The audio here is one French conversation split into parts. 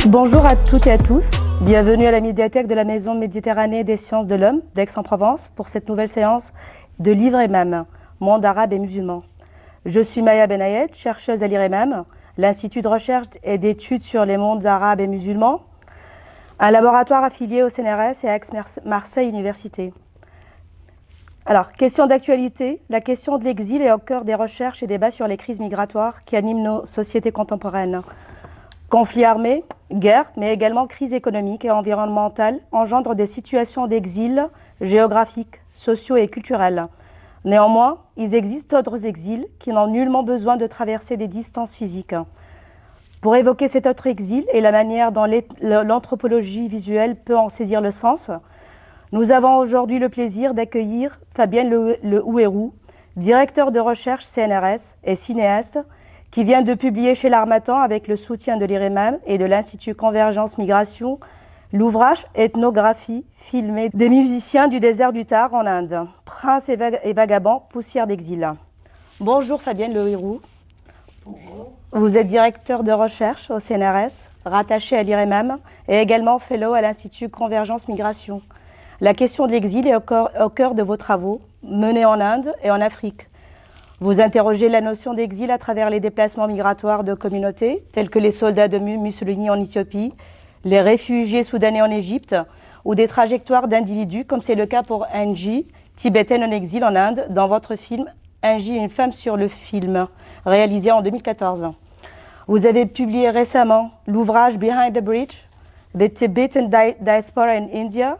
Bonjour à toutes et à tous, bienvenue à la médiathèque de la Maison Méditerranée des sciences de l'homme d'Aix-en-Provence pour cette nouvelle séance de Livre Imam, monde arabe et musulman. Je suis Maya Benayed, chercheuse à l'IREMAM, l'Institut de recherche et d'études sur les mondes arabes et musulmans, un laboratoire affilié au CNRS et à Aix-Marseille Université. Alors, question d'actualité, la question de l'exil est au cœur des recherches et débats sur les crises migratoires qui animent nos sociétés contemporaines. Conflits armés, guerre, mais également crise économique et environnementale engendrent des situations d'exil géographiques, sociaux et culturels. Néanmoins, il existe d'autres exils qui n'ont nullement besoin de traverser des distances physiques. Pour évoquer cet autre exil et la manière dont l'anthropologie visuelle peut en saisir le sens, nous avons aujourd'hui le plaisir d'accueillir Fabienne Le Houerou, directeur de recherche CNRS et cinéaste, qui vient de publier chez l'Harmattan, avec le soutien de l'IREMAM et de l'Institut Convergence Migration, l'ouvrage Ethnographie filmée des musiciens du désert du Thar en Inde, Princes et vagabonds, poussière d'exil. Bonjour Fabienne Le Houerou. Bonjour. Vous êtes directeur de recherche au CNRS, rattaché à l'IREMAM et également fellow à l'Institut Convergence Migration. La question de l'exil est au cœur de vos travaux, menés en Inde et en Afrique. Vous interrogez la notion d'exil à travers les déplacements migratoires de communautés, tels que les soldats de Mussolini en Éthiopie, les réfugiés soudanais en Égypte, ou des trajectoires d'individus, comme c'est le cas pour Angie, tibétaine en exil en Inde, dans votre film « Angie, une femme sur le film », réalisé en 2014. Vous avez publié récemment l'ouvrage « Behind the Bridge, The Tibetan Diaspora in India »,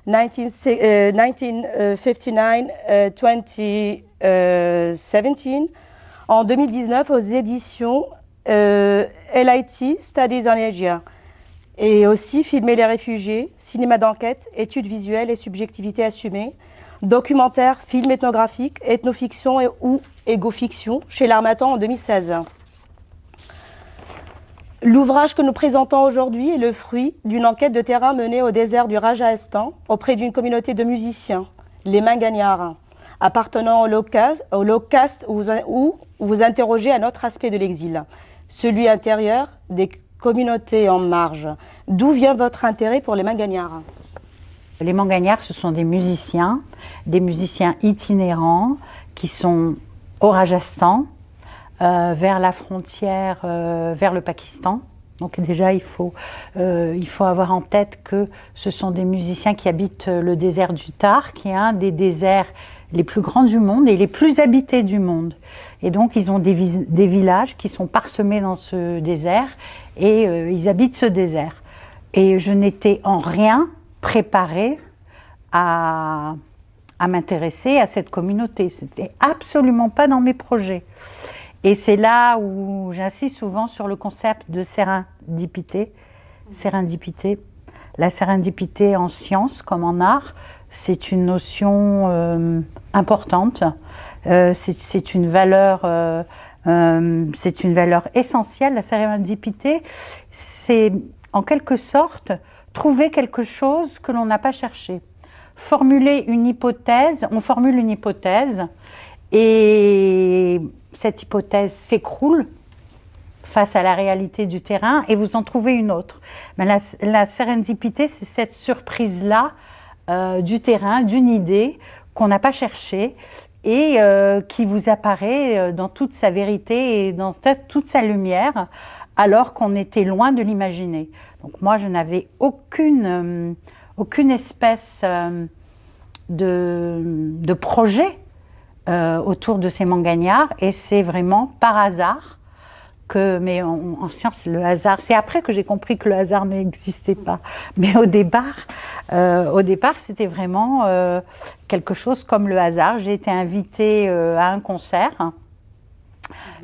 1959-2017 en 2019 aux éditions LIT Studies on Asia, et aussi Filmer les réfugiés, cinéma d'enquête, études visuelles et subjectivité assumée, documentaire, film ethnographique, ethnofiction ou égofiction chez l'Harmattan en 2016. L'ouvrage que nous présentons aujourd'hui est le fruit d'une enquête de terrain menée au désert du Rajasthan auprès d'une communauté de musiciens, les Mangagnars, appartenant au low caste où vous interrogez un autre aspect de l'exil, celui intérieur des communautés en marge. D'où vient votre intérêt pour les Mangagnars? Les Mangagnars, ce sont des musiciens itinérants qui sont au Rajasthan, vers la frontière, vers le Pakistan. Donc déjà, il faut avoir en tête que ce sont des musiciens qui habitent le désert du Thar, qui est un des déserts les plus grands du monde et les plus habités du monde. Et donc, ils ont des villages qui sont parsemés dans ce désert et ils habitent ce désert. Et je n'étais en rien préparée à m'intéresser à cette communauté. C'était absolument pas dans mes projets. Et c'est là où j'insiste souvent sur le concept de sérendipité. La sérendipité en sciences comme en art, c'est une notion importante. C'est une valeur essentielle. La sérendipité, c'est en quelque sorte trouver quelque chose que l'on n'a pas cherché. Formuler une hypothèse, on formule une hypothèse et cette hypothèse s'écroule face à la réalité du terrain et vous en trouvez une autre. Mais la sérendipité, c'est cette surprise-là du terrain, d'une idée qu'on n'a pas cherchée et qui vous apparaît dans toute sa vérité et dans toute sa lumière, alors qu'on était loin de l'imaginer. Donc moi, je n'avais aucune espèce de projet autour de ces Mangagnars, et c'est vraiment par hasard mais en science, le hasard, c'est après que j'ai compris que le hasard n'existait pas. Mais au départ, c'était vraiment quelque chose comme le hasard. J'ai été invitée à un concert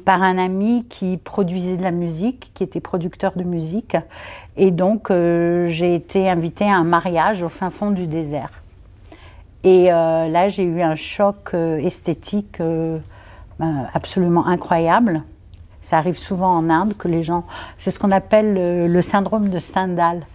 par un ami qui produisait de la musique, qui était producteur de musique, et donc j'ai été invitée à un mariage au fin fond du désert. Et là, j'ai eu un choc esthétique absolument incroyable. Ça arrive souvent en Inde que les gens... C'est ce qu'on appelle le syndrome de Stendhal.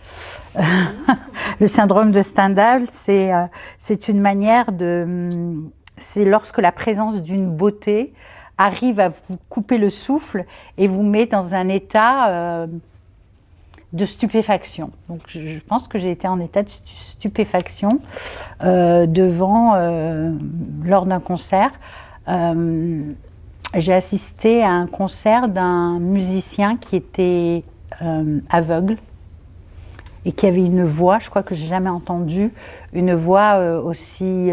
Le syndrome de Stendhal, c'est une manière de... C'est lorsque la présence d'une beauté arrive à vous couper le souffle et vous met dans un état de stupéfaction. Donc je pense que j'ai été en état de stupéfaction lors d'un concert. J'ai assisté à un concert d'un musicien qui était aveugle et qui avait une voix, je crois que j'ai jamais entendu, une voix aussi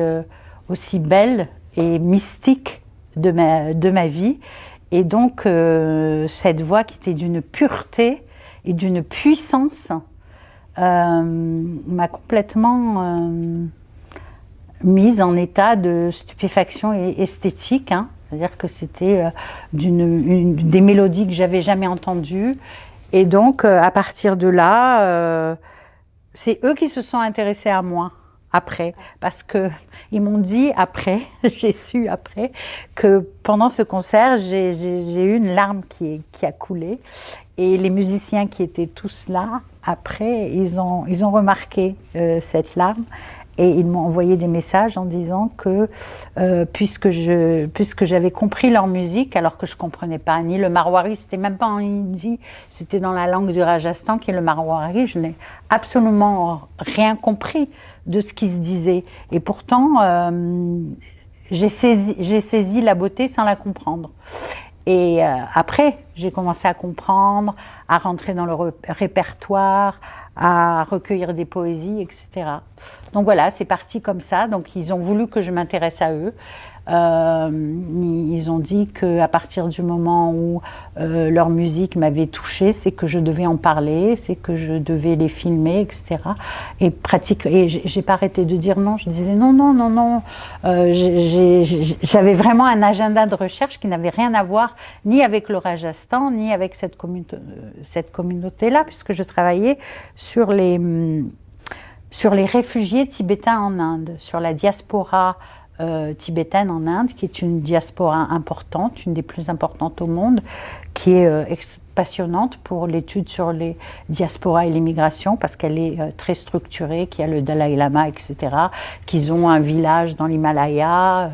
belle et mystique de ma vie. Et donc cette voix qui était d'une pureté et d'une puissance m'a complètement mise en état de stupéfaction esthétique, hein. C'est-à-dire que c'était des mélodies que j'avais jamais entendues. Et donc, à partir de là, c'est eux qui se sont intéressés à moi après. Parce qu'ils m'ont dit après, j'ai su après, que pendant ce concert, j'ai eu une larme qui a coulé. Et les musiciens qui étaient tous là, après, ils ont remarqué cette larme. Et ils m'ont envoyé des messages en disant que puisque j'avais compris leur musique, alors que je comprenais pas ni le marwari, c'était même pas en hindi, c'était dans la langue du Rajasthan qui est le marwari, je n'ai absolument rien compris de ce qui se disait. Et pourtant, j'ai saisi la beauté sans la comprendre. Et après, j'ai commencé à comprendre, à rentrer dans le répertoire, à recueillir des poésies, etc. Donc voilà, c'est parti comme ça. Donc ils ont voulu que je m'intéresse à eux. Ils ont dit qu'à partir du moment où leur musique m'avait touchée, c'est que je devais en parler, c'est que je devais les filmer, etc. Et j'ai pas arrêté de dire non. Je disais non, non, non, non. J'avais vraiment un agenda de recherche qui n'avait rien à voir ni avec le Rajasthan, ni avec cette communauté-là, puisque je travaillais sur les réfugiés tibétains en Inde, sur la diaspora tibétaine en Inde, qui est une diaspora importante, une des plus importantes au monde, qui est passionnante pour l'étude sur les diasporas et l'immigration, parce qu'elle est très structurée, qu'il y a le Dalai Lama, etc., qu'ils ont un village dans l'Himalaya,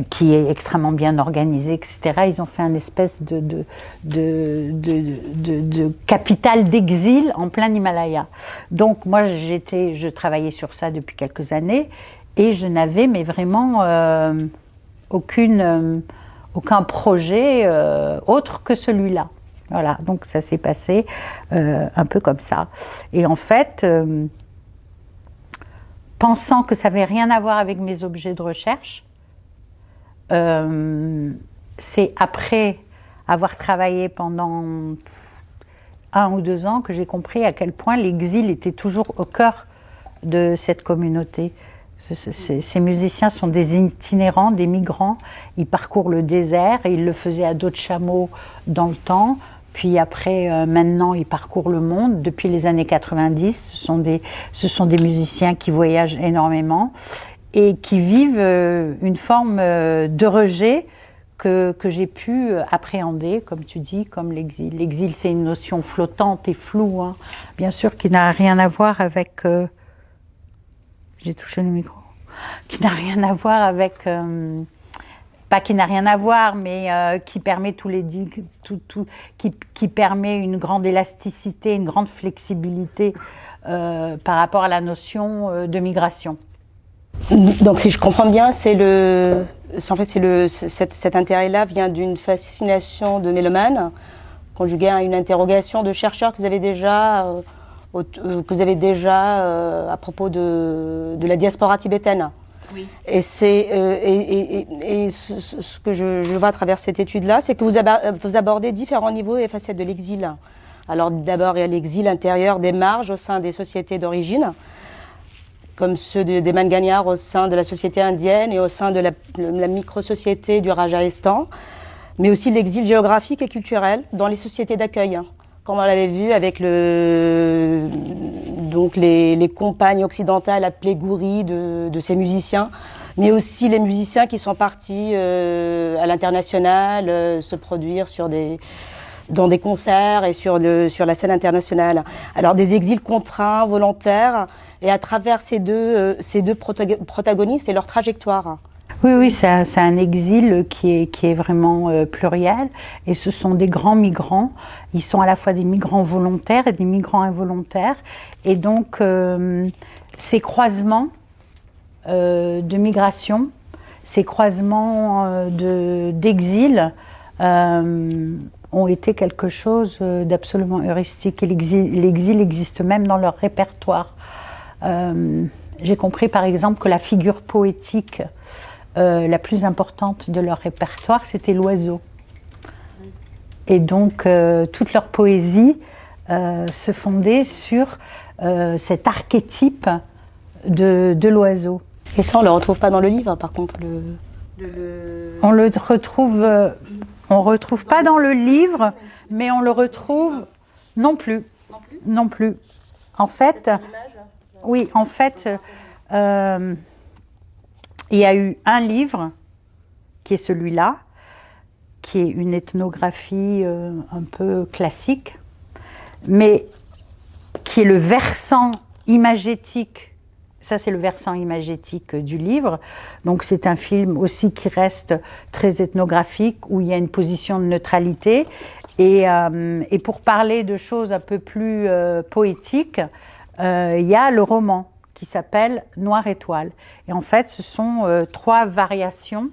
qui est extrêmement bien organisé, etc. Ils ont fait une espèce de capitale d'exil en plein Himalaya. Donc moi, je travaillais sur ça depuis quelques années et je n'avais mais vraiment aucun projet autre que celui-là. Voilà, donc ça s'est passé un peu comme ça. Et en fait, pensant que ça n'avait rien à voir avec mes objets de recherche, c'est après avoir travaillé pendant 1 ou 2 ans que j'ai compris à quel point l'exil était toujours au cœur de cette communauté. Ces musiciens sont des itinérants, des migrants, ils parcourent le désert et ils le faisaient à dos de chameau dans le temps. Puis après, maintenant, ils parcourent le monde. Depuis les années 90, ce sont des musiciens qui voyagent énormément et qui vivent une forme de rejet que j'ai pu appréhender, comme tu dis, comme l'exil. L'exil, c'est une notion flottante et floue, hein, bien sûr, qui n'a rien à voir avec... j'ai touché le micro. Qui n'a rien à voir avec... pas qui n'a rien à voir, mais qui permet qui permet une grande élasticité, une grande flexibilité par rapport à la notion de migration. Donc si je comprends bien, cet intérêt-là vient d'une fascination de mélomane, conjuguée à une interrogation de chercheurs que vous avez déjà, à propos de la diaspora tibétaine. Oui. Et ce que je vois à travers cette étude-là, c'est que vous abordez différents niveaux et facettes de l'exil. Alors d'abord, il y a l'exil intérieur des marges au sein des sociétés d'origine, comme ceux des Mangagnards au sein de la société indienne et au sein de la micro-société du Rajasthan, mais aussi l'exil géographique et culturel dans les sociétés d'accueil, comme on l'avait vu avec les compagnes occidentales appelées gouris de ces musiciens mais aussi les musiciens qui sont partis à l'international se produire dans des concerts et sur la scène internationale. Alors des exils contraints, volontaires, et à travers ces deux protagonistes et leur trajectoire. Oui, oui, c'est un exil qui est vraiment pluriel, et ce sont des grands migrants. Ils sont à la fois des migrants volontaires et des migrants involontaires, et donc ces croisements de migration, ces croisements d'exil ont été quelque chose d'absolument heuristique, et l'exil existe même dans leur répertoire. J'ai compris par exemple que la figure poétique la plus importante de leur répertoire, c'était l'oiseau. Et donc, toute leur poésie se fondait sur cet archétype de l'oiseau. Et ça, on ne le retrouve pas dans le livre, par contre. On le retrouve pas dans le livre, mais on le retrouve non plus. Non plus. En fait, oui, en fait, il y a eu un livre, qui est celui-là, qui est une ethnographie un peu classique, mais qui est le versant imagétique. Ça, c'est le versant imagétique du livre. Donc, c'est un film aussi qui reste très ethnographique, où il y a une position de neutralité. Et pour parler de choses un peu plus poétiques, il y a le roman qui s'appelle Noire étoile. Et en fait, ce sont 3 variations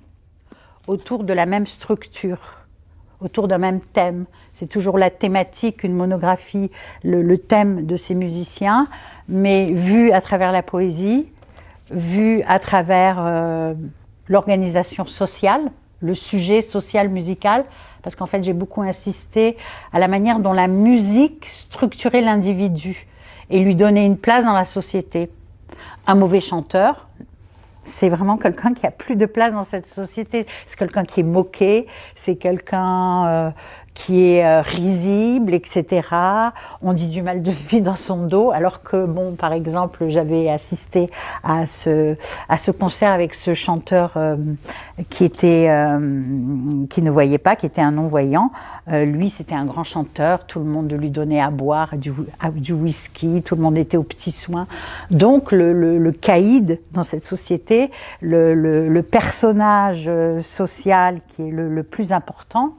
autour de la même structure, autour d'un même thème. C'est toujours la thématique, une monographie, le thème de ces musiciens, mais vu à travers la poésie, vu à travers l'organisation sociale, le sujet social musical, parce qu'en fait j'ai beaucoup insisté à la manière dont la musique structurait l'individu et lui donnait une place dans la société. Un mauvais chanteur, c'est vraiment quelqu'un qui a plus de place dans cette société. C'est quelqu'un qui est moqué, c'est quelqu'un qui est risible, etc. On dit du mal de lui dans son dos, alors que, bon, par exemple, j'avais assisté à ce concert avec ce chanteur qui ne voyait pas, qui était un non-voyant. Lui, c'était un grand chanteur, tout le monde lui donnait à boire du whisky, tout le monde était aux petits soins. Donc, le caïd dans cette société, le personnage social qui est le plus important,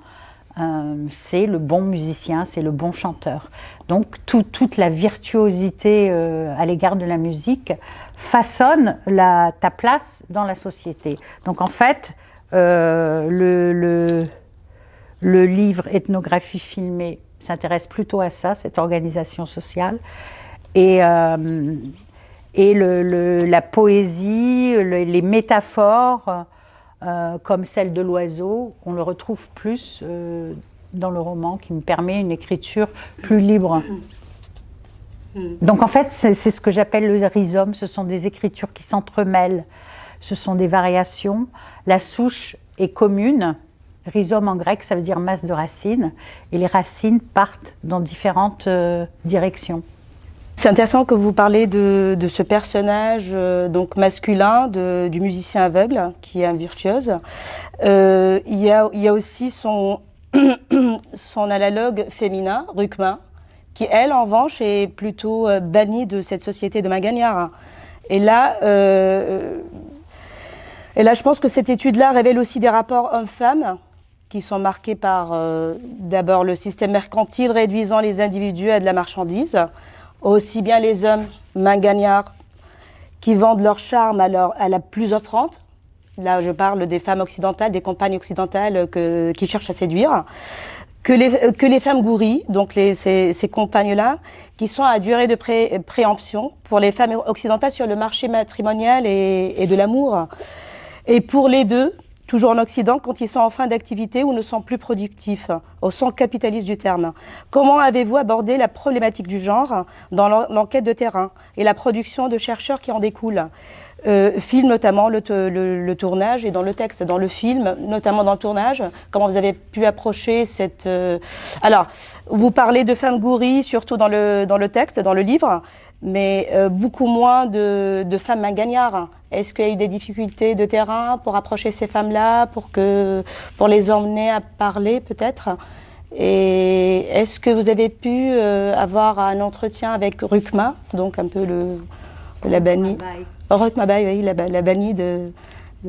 c'est le bon musicien, c'est le bon chanteur. Donc toute la virtuosité à l'égard de la musique façonne ta place dans la société. Donc en fait, le livre Ethnographie filmée s'intéresse plutôt à ça, cette organisation sociale. Et la poésie, les métaphores, comme celle de l'oiseau, on le retrouve plus dans le roman, qui me permet une écriture plus libre. Donc en fait, c'est ce que j'appelle le rhizome, ce sont des écritures qui s'entremêlent, ce sont des variations. La souche est commune, rhizome en grec, ça veut dire masse de racines, et les racines partent dans différentes directions. C'est intéressant que vous parlez de ce personnage donc masculin du musicien aveugle qui est un virtuose. Il y a aussi son analogue féminin, Rukma, qui elle en revanche est plutôt bannie de cette société de Magagnard. Et là, je pense que cette étude-là révèle aussi des rapports hommes-femmes qui sont marqués par d'abord le système mercantile réduisant les individus à de la marchandise. Aussi bien les hommes magagnards qui vendent leur charme à la plus offrante. Là, je parle des femmes occidentales, des compagnes occidentales qui cherchent à séduire. Que les femmes gouris, donc ces compagnes-là, qui sont à durée de préemption pour les femmes occidentales sur le marché matrimonial et de l'amour. Et pour les deux, toujours en Occident, quand ils sont en fin d'activité ou ne sont plus productifs, au sens capitaliste du terme. Comment avez-vous abordé la problématique du genre dans l'enquête de terrain et la production de chercheurs qui en découlent ? Film notamment, le tournage et dans le texte, dans le film, notamment dans le tournage, comment vous avez pu approcher cette... Alors, vous parlez de femmes gouries, surtout dans le texte, dans le livre, mais beaucoup moins de femmes mangagnards. Est-ce qu'il y a eu des difficultés de terrain pour approcher ces femmes-là, pour les emmener à parler peut-être? Et est-ce que vous avez pu avoir un entretien avec Rukma, donc un peu la bannie, Rukmabaï, oui, la bannie de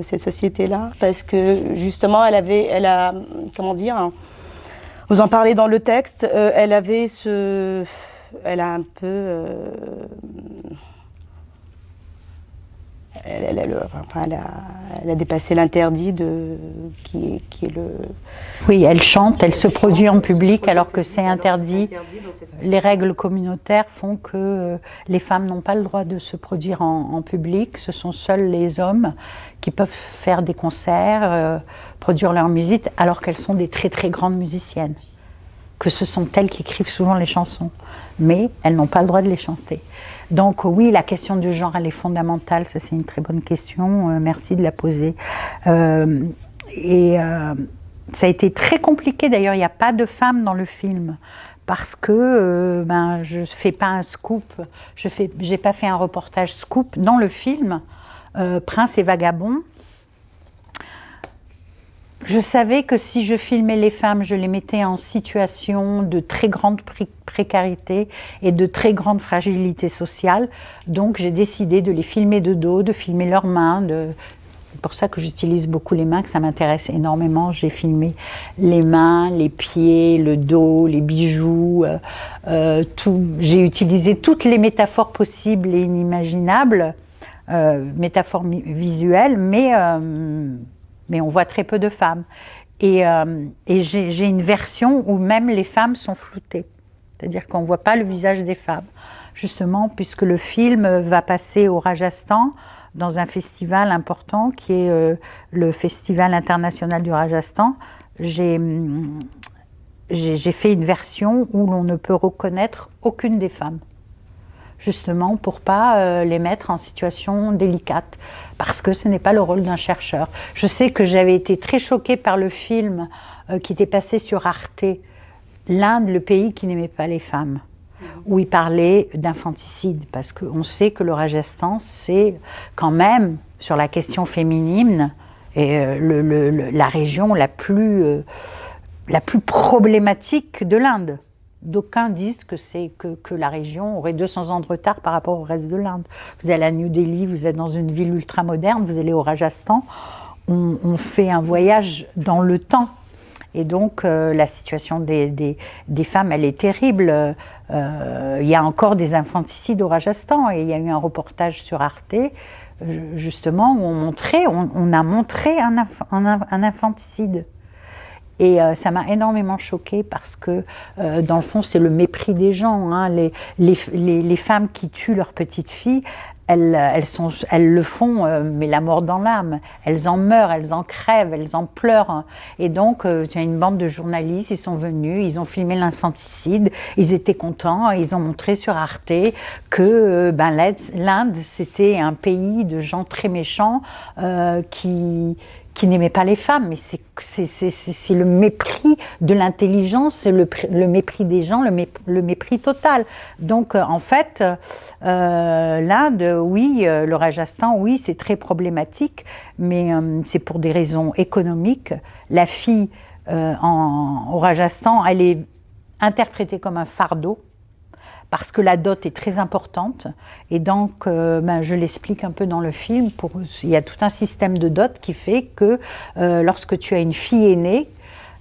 cette société-là, parce que justement, elle a, comment dire, vous en parlez dans le texte, elle a un peu, elle a dépassé l'interdit qui est le... Oui, elle chante, elle se produit en public alors que c'est interdit. Les règles communautaires font que les femmes n'ont pas le droit de se produire en public. Ce sont seuls les hommes qui peuvent faire des concerts, produire leur musique, alors qu'elles sont des très très grandes musiciennes. Que ce sont elles qui écrivent souvent les chansons, mais elles n'ont pas le droit de les chanter. Donc oui, la question du genre, elle est fondamentale, ça c'est une très bonne question, merci de la poser. Ça a été très compliqué, d'ailleurs il n'y a pas de femmes dans le film, parce que je ne fais pas un scoop, j'ai pas fait un reportage scoop dans le film, Prince et Vagabond. Je savais que si je filmais les femmes, je les mettais en situation de très grande précarité et de très grande fragilité sociale. Donc j'ai décidé de les filmer de dos, de filmer leurs mains. C'est pour ça que j'utilise beaucoup les mains, que ça m'intéresse énormément. J'ai filmé les mains, les pieds, le dos, les bijoux, tout. J'ai utilisé toutes les métaphores possibles et inimaginables, métaphores visuelles, mais on voit très peu de femmes. Et j'ai une version où même les femmes sont floutées. C'est-à-dire qu'on ne voit pas le visage des femmes. Justement, puisque le film va passer au Rajasthan, dans un festival important qui est le Festival international du Rajasthan. J'ai fait une version où l'on ne peut reconnaître aucune des femmes. Justement pour pas les mettre en situation délicate, parce que ce n'est pas le rôle d'un chercheur. Je sais que j'avais été très choquée par le film qui était passé sur Arte, l'Inde, le pays qui n'aimait pas les femmes, où il parlait d'infanticide, parce qu'on sait que le Rajasthan, c'est quand même, sur la question féminine, la région la plus problématique de l'Inde. D'aucuns disent que la région aurait 200 ans de retard par rapport au reste de l'Inde. Vous allez à New Delhi, vous êtes dans une ville ultra-moderne, vous allez au Rajasthan, on fait un voyage dans le temps. Et donc la situation des femmes, elle est terrible. Il y a encore des infanticides au Rajasthan, et il y a eu un reportage sur Arte, justement, où on a montré un infanticide. Et ça m'a énormément choquée parce que, dans le fond, c'est le mépris des gens. Hein. Les femmes qui tuent leurs petites filles, elles le font, mais la mort dans l'âme. Elles en meurent, elles en crèvent, elles en pleurent. Et donc, il y a une bande de journalistes, ils sont venus, ils ont filmé l'infanticide, ils étaient contents, ils ont montré sur Arte que l'Inde, c'était un pays de gens très méchants qui n'aimaient pas les femmes, mais c'est le mépris de l'intelligence, c'est le mépris des gens, le mépris total. Donc en fait, l'Inde, oui, le Rajasthan, oui, c'est très problématique, mais c'est pour des raisons économiques. La fille au Rajasthan, elle est interprétée comme un fardeau, parce que la dot est très importante, et donc je l'explique un peu dans le film, il y a tout un système de dot qui fait que lorsque tu as une fille aînée,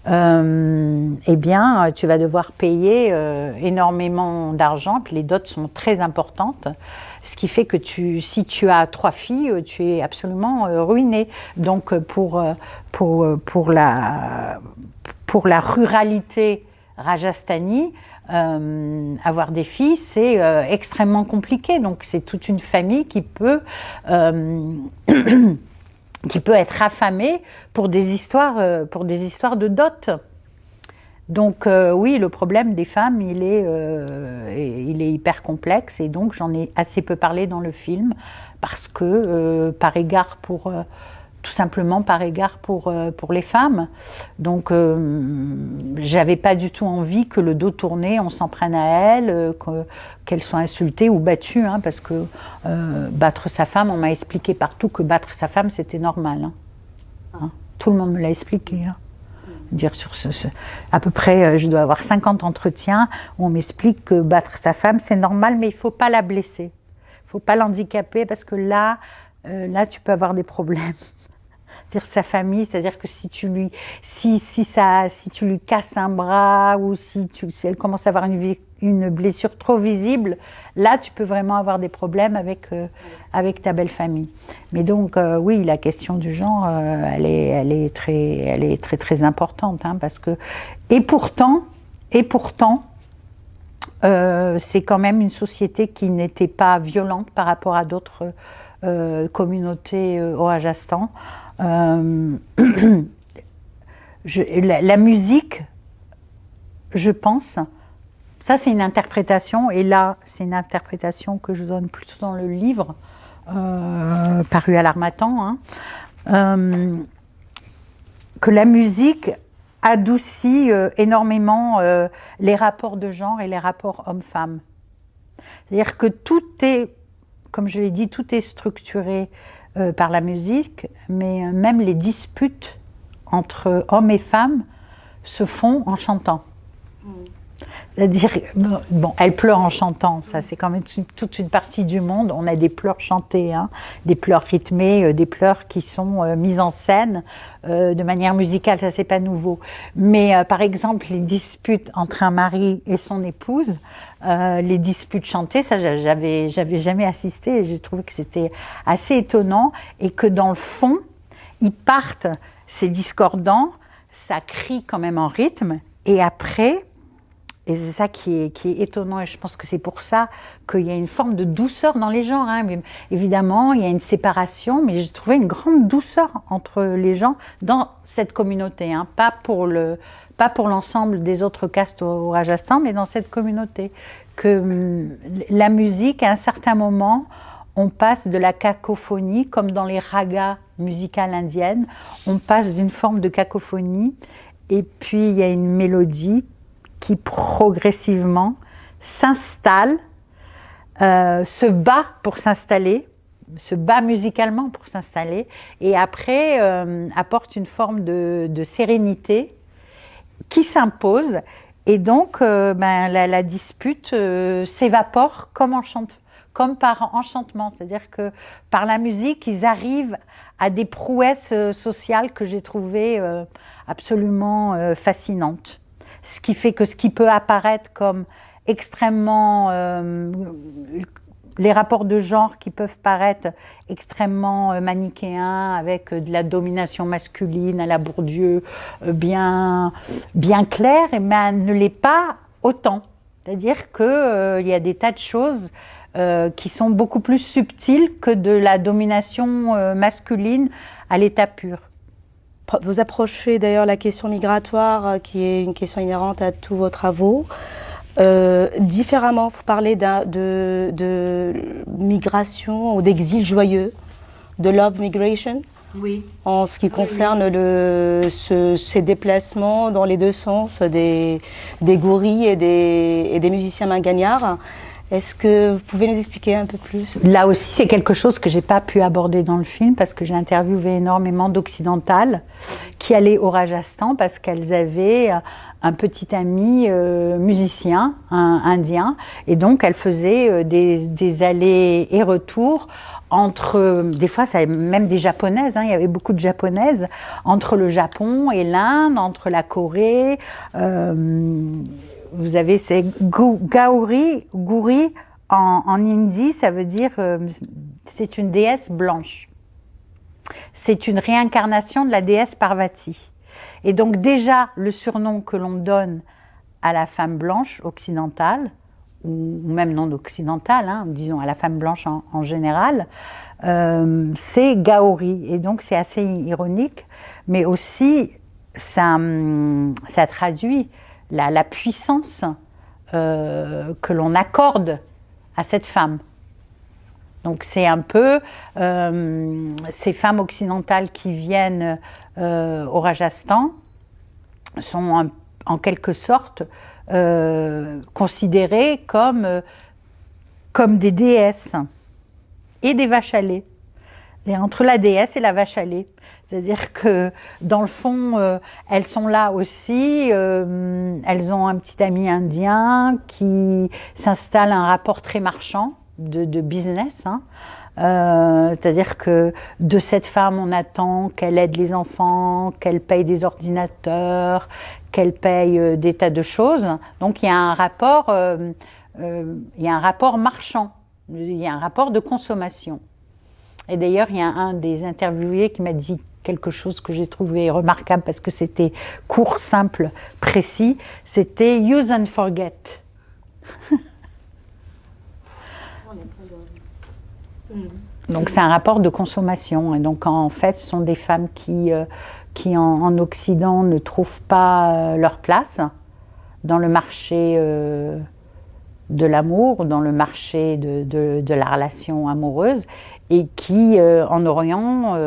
eh bien tu vas devoir payer énormément d'argent, puis les dots sont très importantes, ce qui fait que si tu as 3 filles, tu es absolument ruiné. Donc pour la ruralité rajasthanie, avoir des filles, c'est extrêmement compliqué. Donc c'est toute une famille qui peut être affamée pour des histoires de dot. Donc oui, le problème des femmes, il est hyper complexe et donc j'en ai assez peu parlé dans le film parce que par égard pour tout simplement par égard pour les femmes. Donc j'avais pas du tout envie que le dos tourné, on s'en prenne à elles, qu'elles soient insultées ou battues, hein, parce que battre sa femme, on m'a expliqué partout que battre sa femme c'était normal. Hein. Tout le monde me l'a expliqué. Hein. Dire sur à peu près, je dois avoir 50 entretiens où on m'explique que battre sa femme c'est normal, mais il faut pas la blesser, il faut pas l'handicaper parce que là tu peux avoir des problèmes. Dire sa famille, c'est-à-dire que si tu lui casses un bras ou si elle commence à avoir une blessure trop visible, là tu peux vraiment avoir des problèmes avec ta belle famille. Mais donc oui, la question du genre, elle est très très importante, hein, parce que et pourtant c'est quand même une société qui n'était pas violente par rapport à d'autres communautés au Rajasthan. La musique, je pense, ça c'est une interprétation, et là c'est une interprétation que je donne plutôt dans le livre paru à l'Harmattan, hein, que la musique adoucit énormément les rapports de genre et les rapports hommes-femmes. C'est-à-dire que tout est, comme je l'ai dit, tout est structuré par la musique, mais même les disputes entre hommes et femmes se font en chantant. C'est-à-dire, bon, elles pleurent en chantant, ça c'est quand même toute une partie du monde. On a des pleurs chantées, hein, des pleurs rythmées, des pleurs qui sont mises en scène de manière musicale, ça c'est pas nouveau. Mais par exemple, les disputes entre un mari et son épouse, les disputes chantées, ça j'avais jamais assisté et j'ai trouvé que c'était assez étonnant et que dans le fond, ils partent, c'est discordant, ça crie quand même en rythme et après, et c'est ça qui est étonnant et je pense que c'est pour ça qu'il y a une forme de douceur dans les genres. Hein. Mais évidemment, il y a une séparation, mais j'ai trouvé une grande douceur entre les gens dans cette communauté. Hein. Pas pour l'ensemble des autres castes au Rajasthan, mais dans cette communauté. Que la musique, à un certain moment, on passe de la cacophonie, comme dans les ragas musicales indiennes, on passe d'une forme de cacophonie et puis il y a une mélodie qui progressivement s'installe, se bat pour s'installer, se bat musicalement pour s'installer, et après apporte une forme de sérénité qui s'impose, et donc la dispute s'évapore comme par enchantement, c'est-à-dire que par la musique, ils arrivent à des prouesses sociales que j'ai trouvées absolument fascinantes. Ce qui fait que ce qui peut apparaître comme extrêmement... les rapports de genre qui peuvent paraître extrêmement manichéens, avec de la domination masculine à la Bourdieu, bien claire, et ne l'est pas autant. C'est-à-dire qu'il y a des tas de choses qui sont beaucoup plus subtiles que de la domination masculine à l'état pur. Vous approchez d'ailleurs la question migratoire, qui est une question inhérente à tous vos travaux. Différemment, vous parlez de migration ou d'exil joyeux, de love migration, oui. En ce qui concerne ces déplacements dans les deux sens des gouris et des musiciens mangagnards. Est-ce que vous pouvez nous expliquer un peu plus? Là aussi, c'est quelque chose que je n'ai pas pu aborder dans le film parce que j'ai interviewé énormément d'occidentales qui allaient au Rajasthan parce qu'elles avaient un petit ami musicien, indien, et donc elles faisaient des allers et retours entre, des fois, ça même des japonaises, hein, il y avait beaucoup de japonaises, entre le Japon et l'Inde, entre la Corée. Vous avez ces Gauri en hindi, ça veut dire c'est une déesse blanche. C'est une réincarnation de la déesse Parvati. Et donc déjà, le surnom que l'on donne à la femme blanche occidentale, ou même non occidentale, hein, disons à la femme blanche en général, c'est Gauri. Et donc c'est assez ironique, mais aussi ça traduit la puissance que l'on accorde à cette femme. Donc c'est un peu ces femmes occidentales qui viennent au Rajasthan sont en quelque sorte considérées comme des déesses et des vaches à lait. Et entre la déesse et la vache à lait. C'est-à-dire que, dans le fond, elles sont là aussi, elles ont un petit ami indien qui s'installe un rapport très marchand de business. Hein. C'est-à-dire que de cette femme, on attend qu'elle aide les enfants, qu'elle paye des ordinateurs, qu'elle paye des tas de choses. Donc il y a un rapport, marchand, il y a un rapport de consommation. Et d'ailleurs, il y a un des interviewés qui m'a dit quelque chose que j'ai trouvé remarquable parce que c'était court, simple, précis. C'était « use and forget ». Donc c'est un rapport de consommation. Et donc en fait, ce sont des femmes qui en Occident ne trouvent pas leur place dans le marché de l'amour, dans le marché de la relation amoureuse, et qui, en Orient,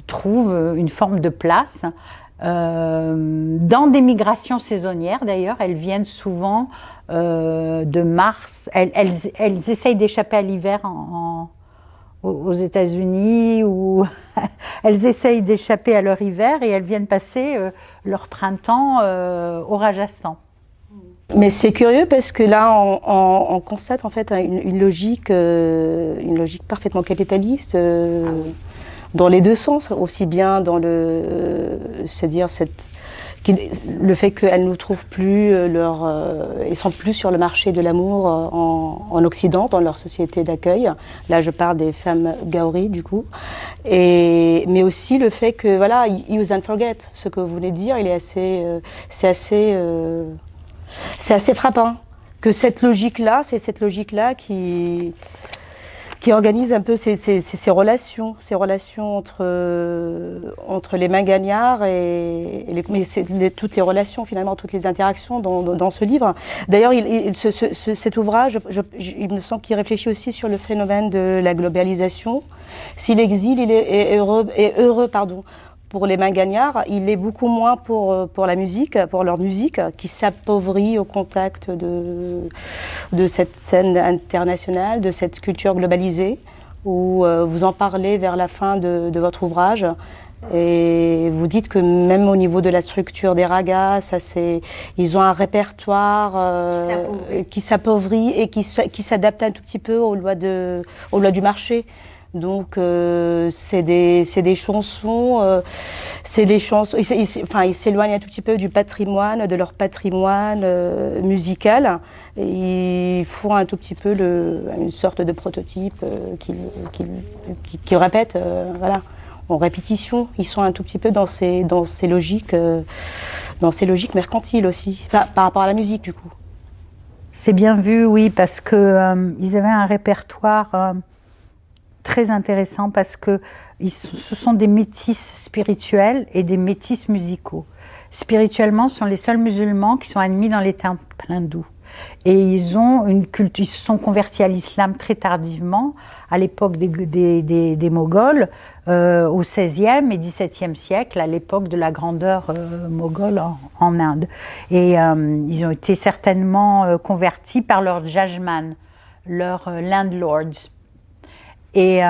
trouvent une forme de place. Dans des migrations saisonnières, d'ailleurs, elles viennent souvent de mars. Elles essayent d'échapper à l'hiver aux États-Unis, ou elles essayent d'échapper à leur hiver et elles viennent passer leur printemps au Rajasthan. Mais c'est curieux parce que là, on constate en fait une logique parfaitement capitaliste dans les deux sens, aussi bien dans c'est-à-dire le fait qu'elles ne trouvent plus ils sont plus sur le marché de l'amour en Occident, dans leur société d'accueil. Là, je parle des femmes Gauri, du coup. Mais aussi le fait que, voilà, use and forget, ce que vous venez de dire, c'est assez frappant. Que cette logique-là, c'est cette logique-là qui organise un peu ces relations entre les Mangagnards et toutes les relations, finalement, toutes les interactions dans ce livre. D'ailleurs, cet ouvrage, il me semble qu'il réfléchit aussi sur le phénomène de la globalisation. Si l'exil est heureux, pour les Mangagnards, il est beaucoup moins pour la musique, pour leur musique, qui s'appauvrit au contact de cette scène internationale, de cette culture globalisée, où vous en parlez vers la fin de votre ouvrage. Et vous dites que même au niveau de la structure des ragas, ils ont un répertoire qui s'appauvrit et qui s'adapte un tout petit peu aux lois du marché. Donc c'est des chansons, ils s'éloignent un tout petit peu du patrimoine, de leur patrimoine musical, et ils font un tout petit peu une sorte de prototype qu'ils répètent, voilà, en répétition. Ils sont un tout petit peu dans ces logiques mercantiles aussi, enfin, par rapport à la musique du coup. C'est bien vu, oui, parce que ils avaient un répertoire très intéressant, parce que ce sont des métis spirituels et des métis musicaux. Spirituellement, ce sont les seuls musulmans qui sont admis dans les temples hindous. Et ils ont ils se sont convertis à l'islam très tardivement, à l'époque des Moghols, au XVIe et XVIIe siècle, à l'époque de la grandeur moghole en Inde. Et ils ont été certainement convertis par leurs jajman, leurs landlords. Et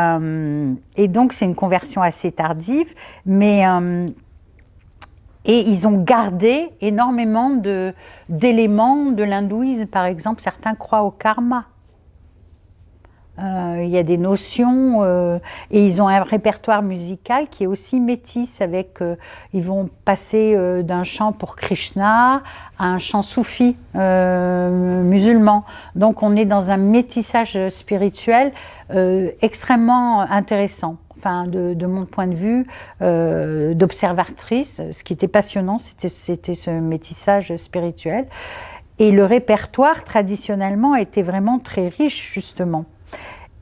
donc c'est une conversion assez tardive, mais et ils ont gardé énormément d'éléments de l'hindouisme. Par exemple, certains croient au karma. Il y a des notions, et ils ont un répertoire musical qui est aussi métis, ils vont passer d'un chant pour Krishna à un chant soufi musulman. Donc on est dans un métissage spirituel extrêmement intéressant. Enfin, de mon point de vue d'observatrice, ce qui était passionnant, c'était ce métissage spirituel. Et le répertoire, traditionnellement, était vraiment très riche, justement.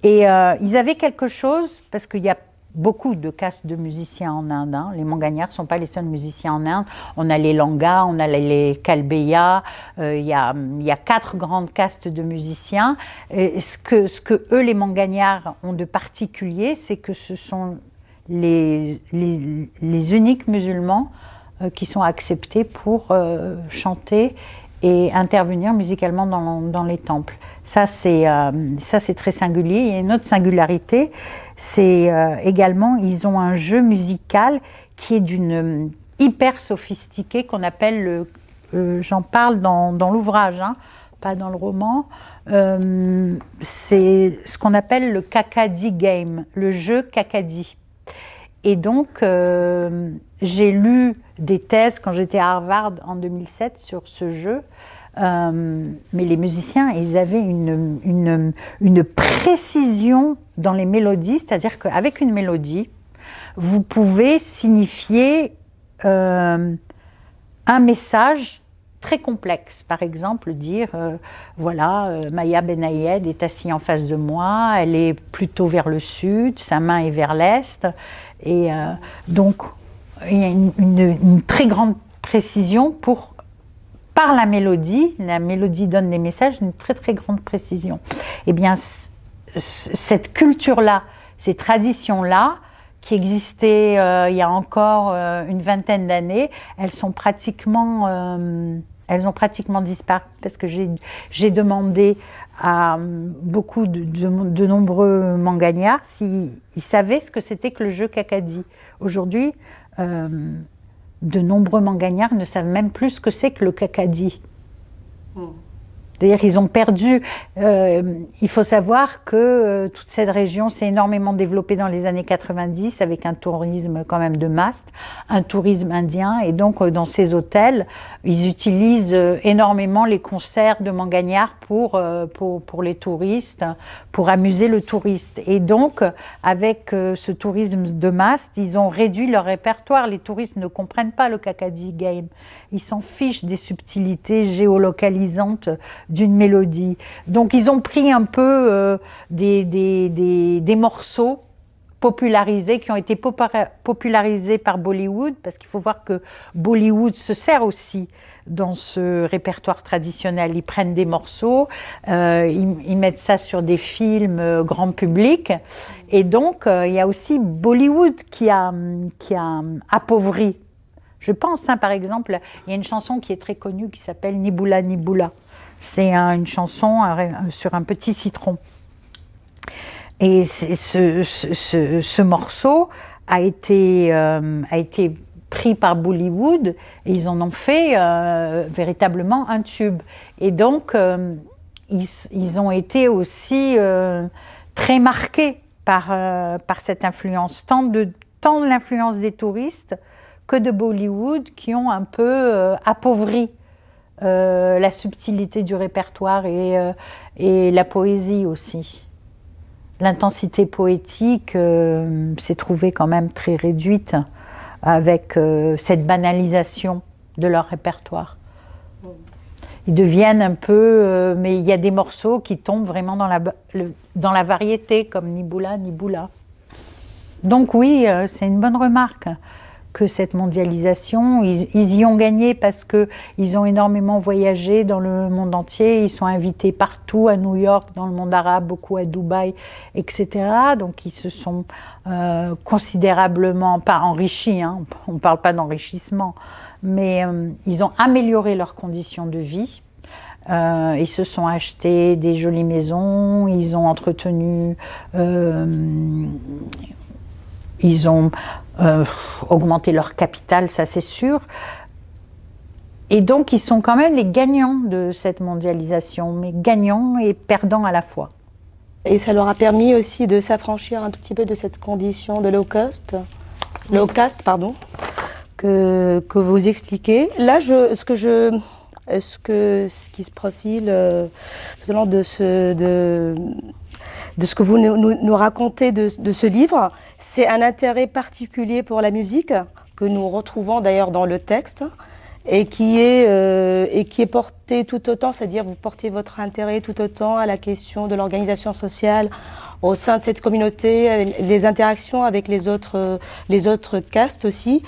Et ils avaient quelque chose, parce qu'il y a beaucoup de castes de musiciens en Inde. Hein. Les Mongagnards ne sont pas les seuls musiciens en Inde. On a les Langas, on a les Kalbeya. Il y a 4 grandes castes de musiciens. Et ce que eux, les Mongagnards, ont de particulier, c'est que ce sont les uniques musulmans qui sont acceptés pour chanter et intervenir musicalement dans les temples. Ça, c'est très singulier. Il y a une autre singularité, c'est également, ils ont un jeu musical qui est d'une hyper sophistiqué qu'on appelle j'en parle dans l'ouvrage, hein, pas dans le roman, c'est ce qu'on appelle le Kakadi Game, le jeu Kakadi. Et donc, j'ai lu des thèses quand j'étais à Harvard en 2007 sur ce jeu. Mais les musiciens, ils avaient une précision dans les mélodies, c'est-à-dire qu'avec une mélodie, vous pouvez signifier un message très complexe. Par exemple, dire, voilà, Maya Benayed est assise en face de moi, elle est plutôt vers le sud, sa main est vers l'est, et donc il y a une très grande précision par la mélodie donne des messages, une très très grande précision. Eh bien, cette culture-là, ces traditions-là, qui existaient il y a encore une vingtaine d'années, elles ont pratiquement disparu, parce que j'ai demandé à beaucoup de nombreux Mongagnards s'ils savaient ce que c'était que le jeu Kakadi. Aujourd'hui, de nombreux Mongagnards ne savent même plus ce que c'est que le Kakadi. D'ailleurs, ils ont perdu. Il faut savoir que toute cette région s'est énormément développée dans les années 90 avec un tourisme quand même de masse, un tourisme indien. Et donc, dans ces hôtels, ils utilisent énormément les concerts de Mongagnards pour les touristes, pour amuser le touriste. Et donc, avec ce tourisme de masse, ils ont réduit leur répertoire. Les touristes ne comprennent pas le Kakadi Game. Ils s'en fichent des subtilités géolocalisantes d'une mélodie. Donc ils ont pris un peu des morceaux popularisés, qui ont été popularisés par Bollywood, parce qu'il faut voir que Bollywood se sert aussi dans ce répertoire traditionnel. Ils prennent des morceaux, ils mettent ça sur des films grand public, et donc il y a aussi Bollywood qui a appauvri. Je pense, hein, par exemple, il y a une chanson qui est très connue qui s'appelle Nibula Nibula. C'est une chanson sur un petit citron. Et ce morceau a été pris par Bollywood et ils en ont fait véritablement un tube. Et donc, ils ont été aussi très marqués par cette influence, tant l'influence des touristes que de Bollywood, qui ont un peu appauvri la subtilité du répertoire et la poésie aussi. L'intensité poétique s'est trouvée quand même très réduite avec cette banalisation de leur répertoire. Ils deviennent un peu... mais il y a des morceaux qui tombent vraiment dans la variété, comme Nibula Nibula. Donc oui, c'est une bonne remarque que cette mondialisation, ils y ont gagné parce qu'ils ont énormément voyagé dans le monde entier, ils sont invités partout, à New York, dans le monde arabe, beaucoup à Dubaï, etc. Donc ils se sont considérablement, pas enrichis, hein, on ne parle pas d'enrichissement, mais ils ont amélioré leurs conditions de vie. Ils se sont achetés des jolies maisons, ils ont entretenu... ils ont augmenté leur capital, ça c'est sûr. Et donc ils sont quand même les gagnants de cette mondialisation, mais gagnants et perdants à la fois. Et ça leur a permis aussi de s'affranchir un tout petit peu de cette condition de low caste, que vous expliquez. Là, ce qui se profile venant de ce que vous nous racontez de ce livre, c'est un intérêt particulier pour la musique, que nous retrouvons d'ailleurs dans le texte, et qui est porté tout autant, c'est-à-dire vous portez votre intérêt tout autant à la question de l'organisation sociale au sein de cette communauté, les interactions avec les autres castes aussi.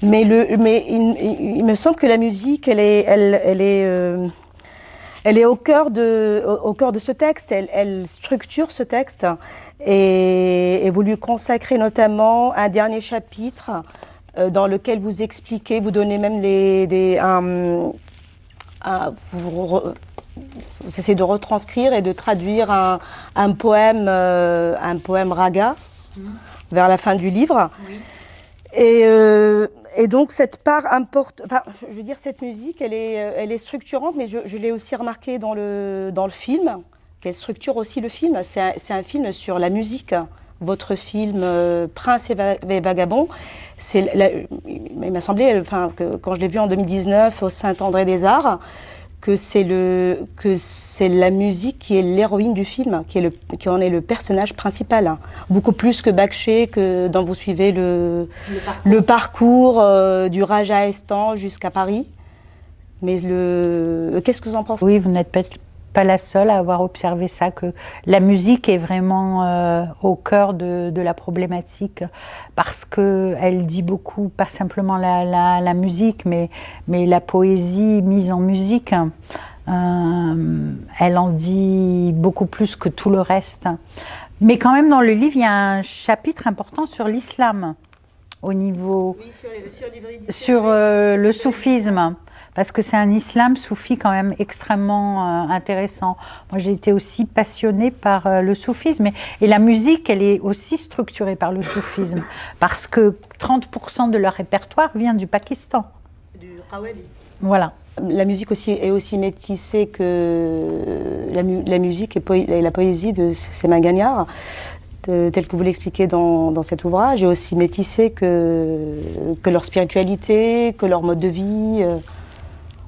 Mais il me semble que la musique, elle est au cœur de ce texte. Elle structure ce texte et vous lui consacrez notamment un dernier chapitre dans lequel vous expliquez, vous donnez même vous essayez de retranscrire et de traduire un poème raga vers la fin du livre. Oui. Et donc cette part importe, enfin, je veux dire, cette musique, elle est structurante, mais je l'ai aussi remarqué dans le film, qu'elle structure aussi le film. C'est un film sur la musique. Votre film Prince et Vagabond, il m'a semblé, enfin, que quand je l'ai vu en 2019 au Saint-André des Arts, que c'est la musique qui est l'héroïne du film, qui en est le personnage principal, hein. Beaucoup plus que Bakché, dont vous suivez le parcours du Rajasthan jusqu'à Paris. Mais qu'est-ce que vous en pensez? Oui, vous n'êtes pas la seule à avoir observé ça, que la musique est vraiment au cœur de la problématique, parce qu'elle dit beaucoup, pas simplement la musique, mais la poésie mise en musique, elle en dit beaucoup plus que tout le reste. Mais quand même, dans le livre, il y a un chapitre important sur l'islam, au niveau... Oui, sur le soufisme. Parce que c'est un islam soufi quand même extrêmement intéressant. Moi, j'ai été aussi passionnée par le soufisme. Et la musique, elle est aussi structurée par le soufisme. Parce que 30% de leur répertoire vient du Pakistan. Du Rawali. Voilà. La musique est aussi métissée que la musique et la poésie de Séma Gagnard, tel que vous l'expliquez dans cet ouvrage, est aussi métissée que leur spiritualité, que leur mode de vie.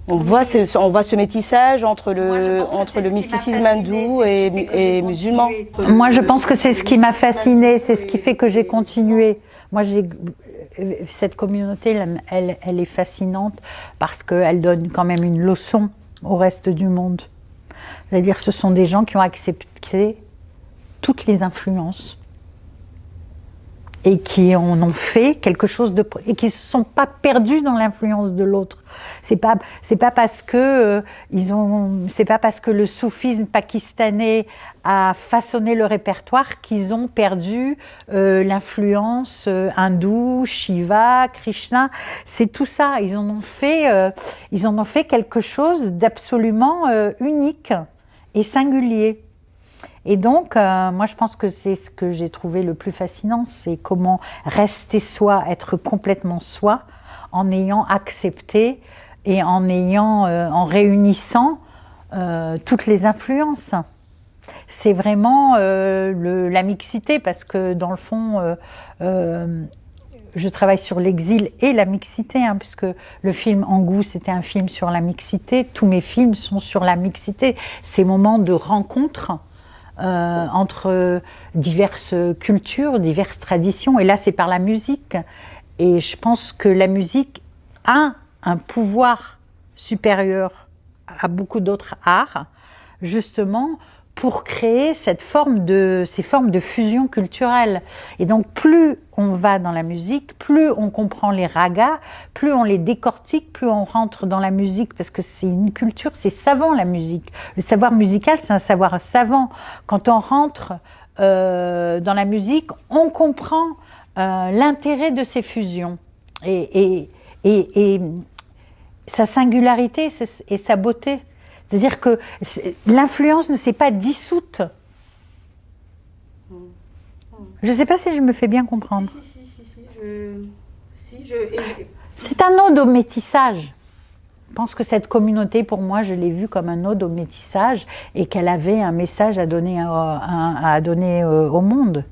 On voit ce métissage entre le mysticisme hindou et musulman. Moi, je pense que c'est ce qui m'a fascinée, c'est ce qui fait que j'ai continué. Moi, cette communauté, elle est fascinante parce qu'elle donne quand même une leçon au reste du monde. C'est-à-dire, ce sont des gens qui ont accepté toutes les influences et qui en ont fait quelque chose et qui se sont pas perdus dans l'influence de l'autre. C'est pas parce que c'est pas parce que le soufisme pakistanais a façonné le répertoire qu'ils ont perdu l'influence hindoue, Shiva, Krishna. C'est tout ça. Ils en ont fait quelque chose d'absolument unique et singulier. Et donc, moi, je pense que c'est ce que j'ai trouvé le plus fascinant, c'est comment rester soi, être complètement soi, en ayant accepté et en réunissant toutes les influences. C'est vraiment la mixité, parce que dans le fond, je travaille sur l'exil et la mixité, hein, puisque le film Angou, c'était un film sur la mixité. Tous mes films sont sur la mixité, ces moments de rencontre entre diverses cultures, diverses traditions, et là c'est par la musique. Et je pense que la musique a un pouvoir supérieur à beaucoup d'autres arts, justement pour créer ces formes de fusion culturelle. Et donc plus on va dans la musique, plus on comprend les ragas, plus on les décortique, plus on rentre dans la musique, parce que c'est une culture, c'est savant la musique. Le savoir musical, c'est un savoir savant. Quand on rentre dans la musique, on comprend l'intérêt de ces fusions et sa singularité et sa beauté. C'est-à-dire que l'influence ne s'est pas dissoute. Je ne sais pas si je me fais bien comprendre. C'est un ode au métissage. Je pense que cette communauté, pour moi, je l'ai vue comme un ode au métissage et qu'elle avait un message à donner au monde.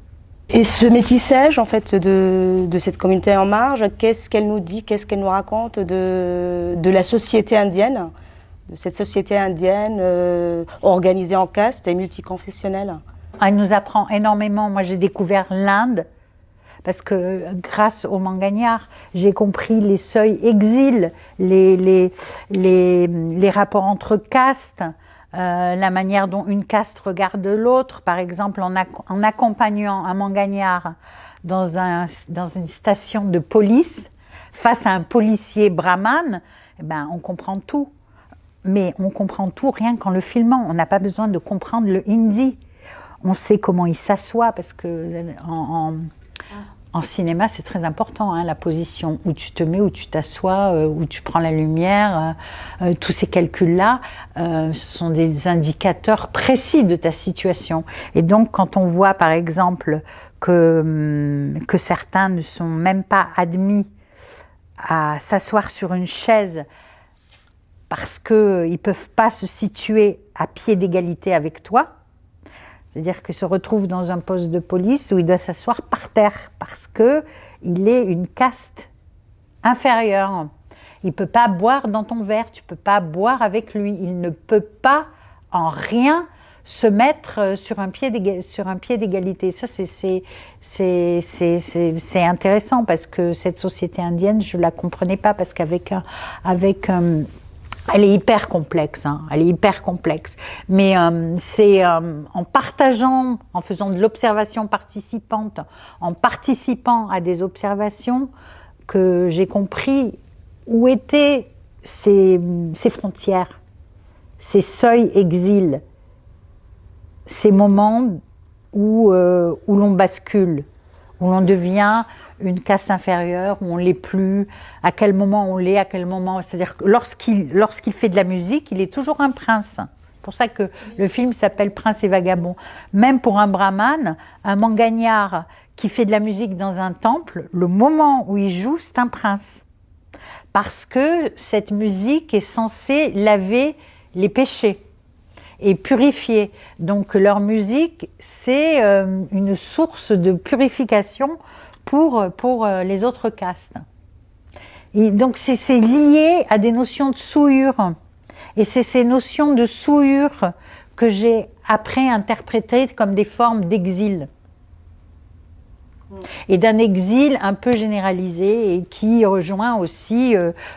Et ce métissage, en fait, de cette communauté en marge, qu'est-ce qu'elle nous dit, qu'est-ce qu'elle nous raconte de la société indienne, de cette société indienne organisée en castes et multiconfessionnelle? Elle nous apprend énormément. Moi, j'ai découvert l'Inde parce que grâce au Mangagnard, j'ai compris les seuils exil, les rapports entre castes, la manière dont une caste regarde l'autre, par exemple en accompagnant un mangagnard dans une station de police face à un policier brahmane, eh ben, on comprend tout. Mais on comprend tout rien qu'en le filmant. On n'a pas besoin de comprendre le hindi. On sait comment il s'assoit parce que en cinéma, c'est très important, hein, la position, où tu te mets, où tu t'assois, où tu prends la lumière. Tous ces calculs-là sont des indicateurs précis de ta situation. Et donc, quand on voit, par exemple, que certains ne sont même pas admis à s'asseoir sur une chaise parce qu'ils ne peuvent pas se situer à pied d'égalité avec toi, c'est-à-dire qu'il se retrouve dans un poste de police où il doit s'asseoir par terre parce qu'il est une caste inférieure. Il ne peut pas boire dans ton verre, tu ne peux pas boire avec lui. Il ne peut pas en rien se mettre sur un pied d'égalité. Ça, c'est intéressant parce que cette société indienne, je ne la comprenais pas parce elle est hyper complexe, hein, elle est hyper complexe. Mais c'est en partageant, en faisant de l'observation participante, en participant à des observations, que j'ai compris où étaient ces frontières, ces seuils exils, ces moments où l'on bascule, où l'on devient une caste inférieure, où on ne l'est plus, à quel moment on l'est, à quel moment... C'est-à-dire que lorsqu'il fait de la musique, il est toujours un prince. C'est pour ça que le film s'appelle Prince et Vagabond. Même pour un brahmane, un mangagnard qui fait de la musique dans un temple, le moment où il joue, c'est un prince. Parce que cette musique est censée laver les péchés et purifier. Donc leur musique, c'est une source de purification pour les autres castes. Et donc c'est lié à des notions de souillure. Et c'est ces notions de souillure que j'ai après interprétées comme des formes d'exil. Et d'un exil un peu généralisé et qui rejoint aussi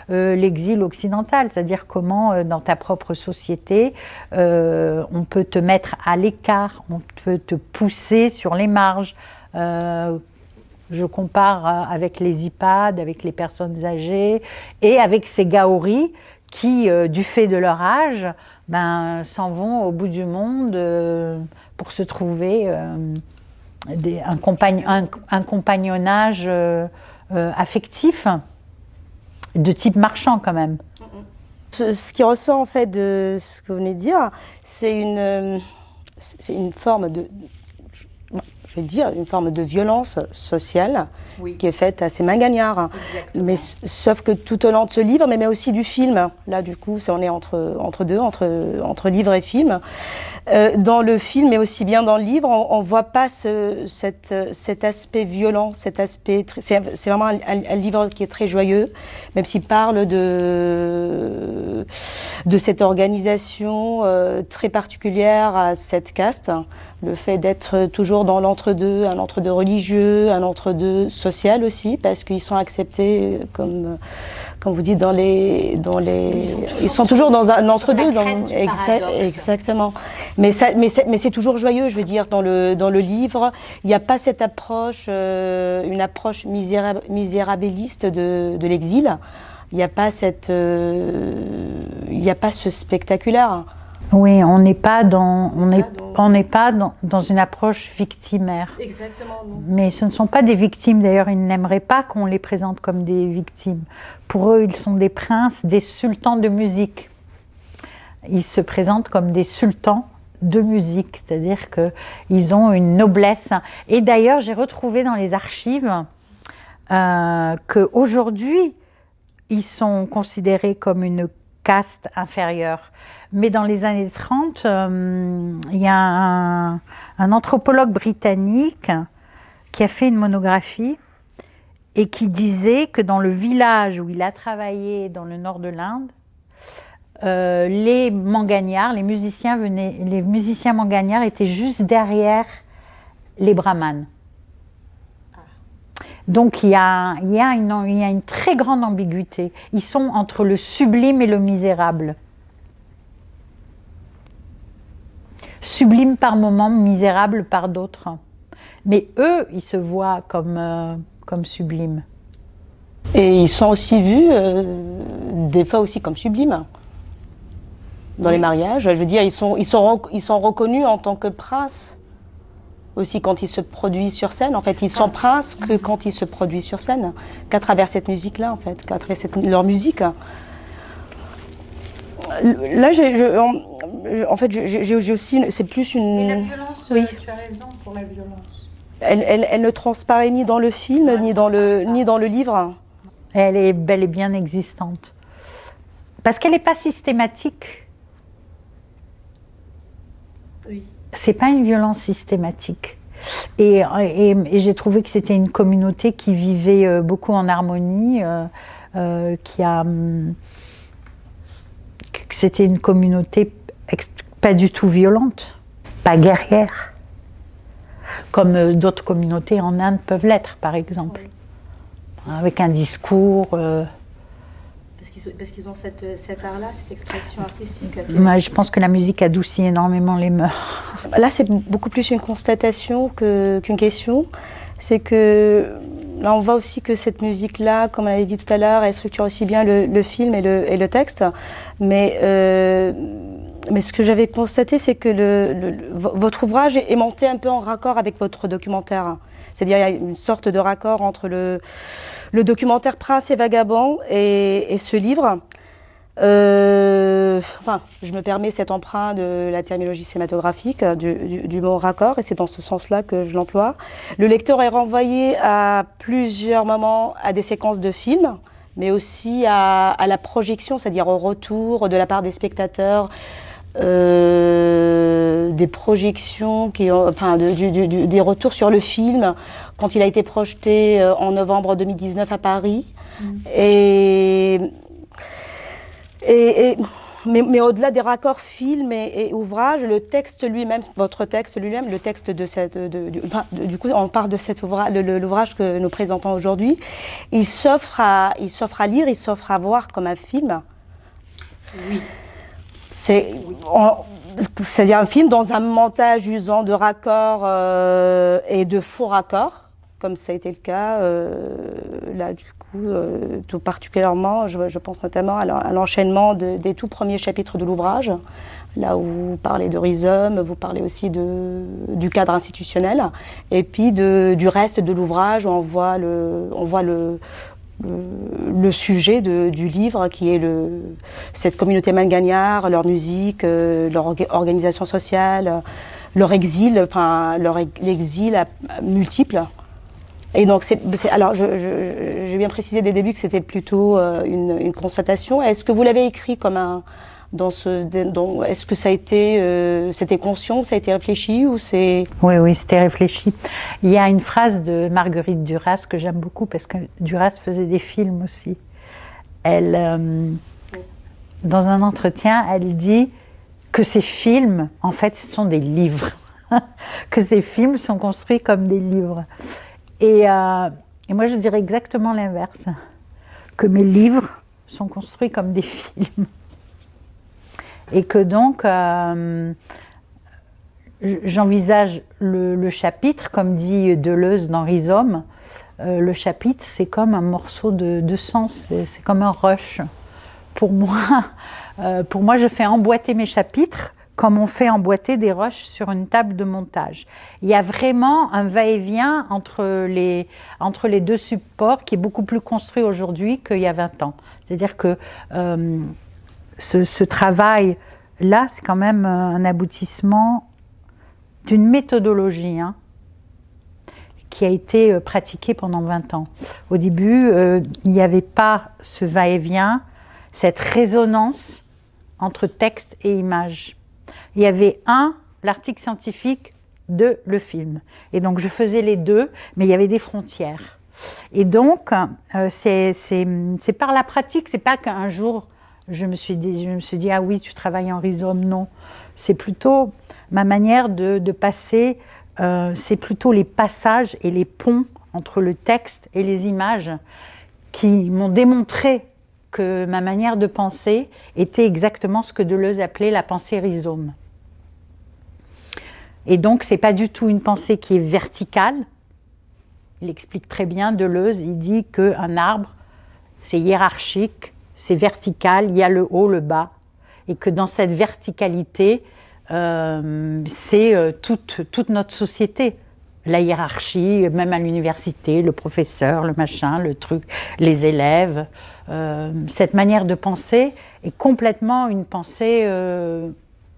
l'exil occidental, c'est-à-dire comment dans ta propre société on peut te mettre à l'écart, on peut te pousser sur les marges. Je compare avec les EHPAD, avec les personnes âgées et avec ces gaoris qui, du fait de leur âge, s'en vont au bout du monde pour se trouver un compagnonnage affectif de type marchand quand même. Ce qui ressort en fait de ce que vous venez de dire, c'est une forme de... Je vais dire, une forme de violence sociale qui est faite à ces mangagnards. Mais sauf que tout au long de ce livre, mais aussi du film, là du coup, on est entre deux, entre livre et film. Dans le film, mais aussi bien dans le livre, on voit pas cet aspect violent, cet aspect. C'est vraiment un livre qui est très joyeux, même s'il parle de cette organisation très particulière à cette caste. Le fait d'être toujours dans l'entre-deux, un entre-deux religieux, un entre-deux social aussi, parce qu'ils sont acceptés comme vous dites ils sont toujours dans un entre-deux, exactement. Mais c'est toujours joyeux, je veux dire, dans le livre, il n'y a pas cette approche, une approche misérabiliste de l'exil. Il n'y a pas ce spectaculaire. Oui, on n'est pas dans une approche victimaire. Exactement. Non. Mais ce ne sont pas des victimes. D'ailleurs, ils n'aimeraient pas qu'on les présente comme des victimes. Pour eux, ils sont des princes, des sultans de musique. Ils se présentent comme des sultans de musique, c'est-à-dire qu'ils ont une noblesse. Et d'ailleurs, j'ai retrouvé dans les archives qu'aujourd'hui, ils sont considérés comme une caste inférieure. Mais dans les années 30, il y a un anthropologue britannique qui a fait une monographie et qui disait que dans le village où il a travaillé dans le nord de l'Inde, les mangagnards, les musiciens mangagnards étaient juste derrière les brahmanes. Donc il y a une très grande ambiguïté. Ils sont entre le sublime et le misérable. sublime par moments, misérable par d'autres. Mais eux, ils se voient comme sublimes. Et ils sont aussi vus, des fois aussi comme sublimes. Dans les mariages, je veux dire, ils sont reconnus en tant que princes. Aussi quand ils se produisent sur scène, en fait, ils sont princes que quand ils se produisent sur scène, qu'à travers cette musique-là, en fait, qu'à travers leur musique. Là, en fait, j'ai aussi, c'est plus une. Et la violence, oui. Tu as raison pour la violence. Elle ne transparaît ni dans le film, ni dans le livre. Elle est bel et bien existante. Parce qu'elle n'est pas systématique. Oui. C'est pas une violence systématique. Et j'ai trouvé que c'était une communauté qui vivait beaucoup en harmonie, que c'était une communauté pas du tout violente, pas guerrière, comme d'autres communautés en Inde peuvent l'être, par exemple, oui. Avec un discours. Parce qu'ils ont cet art-là, cette expression artistique. Moi, je pense que la musique adoucit énormément les mœurs. Là, c'est beaucoup plus une constatation qu'une question. C'est que là, on voit aussi que cette musique-là, comme on l'avait dit tout à l'heure, elle structure aussi bien le film et le texte. Mais ce que j'avais constaté, c'est que votre ouvrage est monté un peu en raccord avec votre documentaire. C'est-à-dire, il y a une sorte de raccord entre le documentaire Prince et Vagabond et ce livre. Enfin, je me permets cet emprunt de la terminologie cinématographique, du mot raccord, et c'est dans ce sens-là que je l'emploie. Le lecteur est renvoyé à plusieurs moments à des séquences de films, mais aussi à la projection, c'est-à-dire au retour de la part des spectateurs, des projections, des retours sur le film quand il a été projeté en novembre 2019 à Paris. Mais au-delà des raccords film et ouvrage, le texte lui-même, votre texte lui-même, le texte de du coup, on part de cet ouvrage, l'ouvrage que nous présentons aujourd'hui, il s'offre à lire, il s'offre à voir comme un film. Oui. C'est-à-dire un film dans un montage usant de raccords et de faux raccords, comme ça a été le cas là du coup, tout particulièrement, je pense notamment à l'enchaînement des tout premiers chapitres de l'ouvrage, là où vous parlez de rhizome, vous parlez aussi du cadre institutionnel, et puis du reste de l'ouvrage où on voit le sujet du livre qui est cette communauté malgagnare, leur musique, leur organisation sociale, leur exil, l'exil multiple. Et donc, alors, j'ai bien précisé dès le début que c'était plutôt une constatation. Est-ce que vous l'avez écrit comme est-ce que ça a été, c'était conscient, ça a été réfléchi ou c'est... Oui, c'était réfléchi. Il y a une phrase de Marguerite Duras que j'aime beaucoup parce que Duras faisait des films aussi. Elle, dans un entretien, elle dit que ces films, en fait, ce sont des livres. Que ces films sont construits comme des livres. Et moi, je dirais exactement l'inverse, que mes livres sont construits comme des films. Et que donc, j'envisage le chapitre, comme dit Deleuze dans Rhizome, le chapitre, c'est comme un morceau de sang, c'est comme un rush. Pour moi, je fais emboîter mes chapitres comme on fait emboîter des roches sur une table de montage. Il y a vraiment un va-et-vient entre les deux supports qui est beaucoup plus construit aujourd'hui qu'il y a 20 ans. C'est-à-dire que ce travail-là, c'est quand même un aboutissement d'une méthodologie qui a été pratiquée pendant 20 ans. Au début, il n'y avait pas ce va-et-vient, cette résonance entre texte et image. Il y avait l'article scientifique, le film. Et donc je faisais les deux, mais il y avait des frontières. Et donc c'est par la pratique, c'est pas qu'un jour je me suis dit ah oui tu travailles en rhizome, non. C'est plutôt ma manière de passer, c'est plutôt les passages et les ponts entre le texte et les images qui m'ont démontré que ma manière de penser était exactement ce que Deleuze appelait la pensée rhizome. Et donc, ce n'est pas du tout une pensée qui est verticale. Il explique très bien, Deleuze, il dit qu'un arbre, c'est hiérarchique, c'est vertical, il y a le haut, le bas. Et que dans cette verticalité, c'est toute notre société. La hiérarchie, même à l'université, le professeur, le machin, le truc, les élèves. Cette manière de penser est complètement une pensée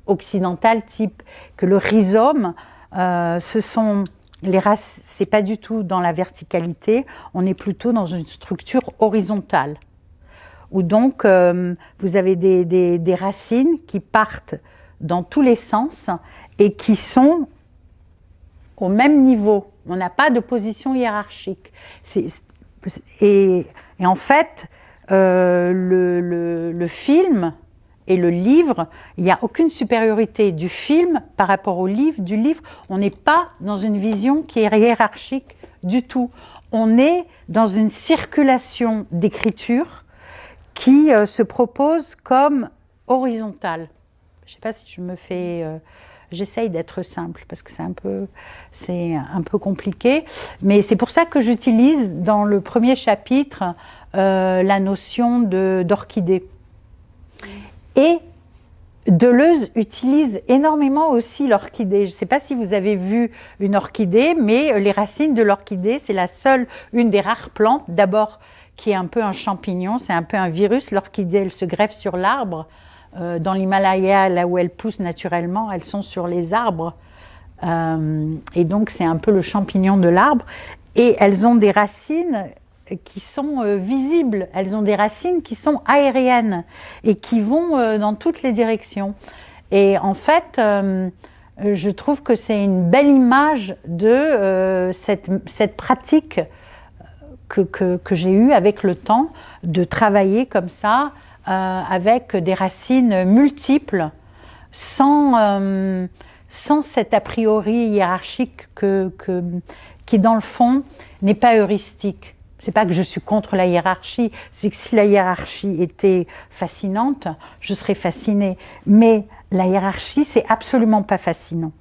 occidentale, type que le rhizome, ce sont les races, c'est pas du tout dans la verticalité, on est plutôt dans une structure horizontale. Où donc vous avez des racines qui partent dans tous les sens et qui sont au même niveau. On n'a pas de position hiérarchique. Et en fait, le film et le livre, il n'y a aucune supériorité du film par rapport au livre. Du livre, on n'est pas dans une vision qui est hiérarchique du tout. On est dans une circulation d'écriture qui se propose comme horizontale. Je ne sais pas si je me fais... J'essaye d'être simple parce que c'est un peu compliqué. Mais c'est pour ça que j'utilise dans le premier chapitre la notion d'orchidée. Et Deleuze utilise énormément aussi l'orchidée. Je ne sais pas si vous avez vu une orchidée, mais les racines de l'orchidée, c'est une des rares plantes, d'abord, qui est un peu un champignon, c'est un peu un virus. L'orchidée, elle se greffe sur l'arbre. Dans l'Himalaya, là où elles poussent naturellement, elles sont sur les arbres. Et donc, c'est un peu le champignon de l'arbre. Et elles ont des racines qui sont visibles. Elles ont des racines qui sont aériennes et qui vont dans toutes les directions. Et en fait, je trouve que c'est une belle image de cette pratique que j'ai eue avec le temps, de travailler comme ça, avec des racines multiples, sans cet a priori hiérarchique qui, dans le fond, n'est pas heuristique. C'est pas que je suis contre la hiérarchie, c'est que si la hiérarchie était fascinante, je serais fascinée. Mais la hiérarchie, c'est absolument pas fascinant.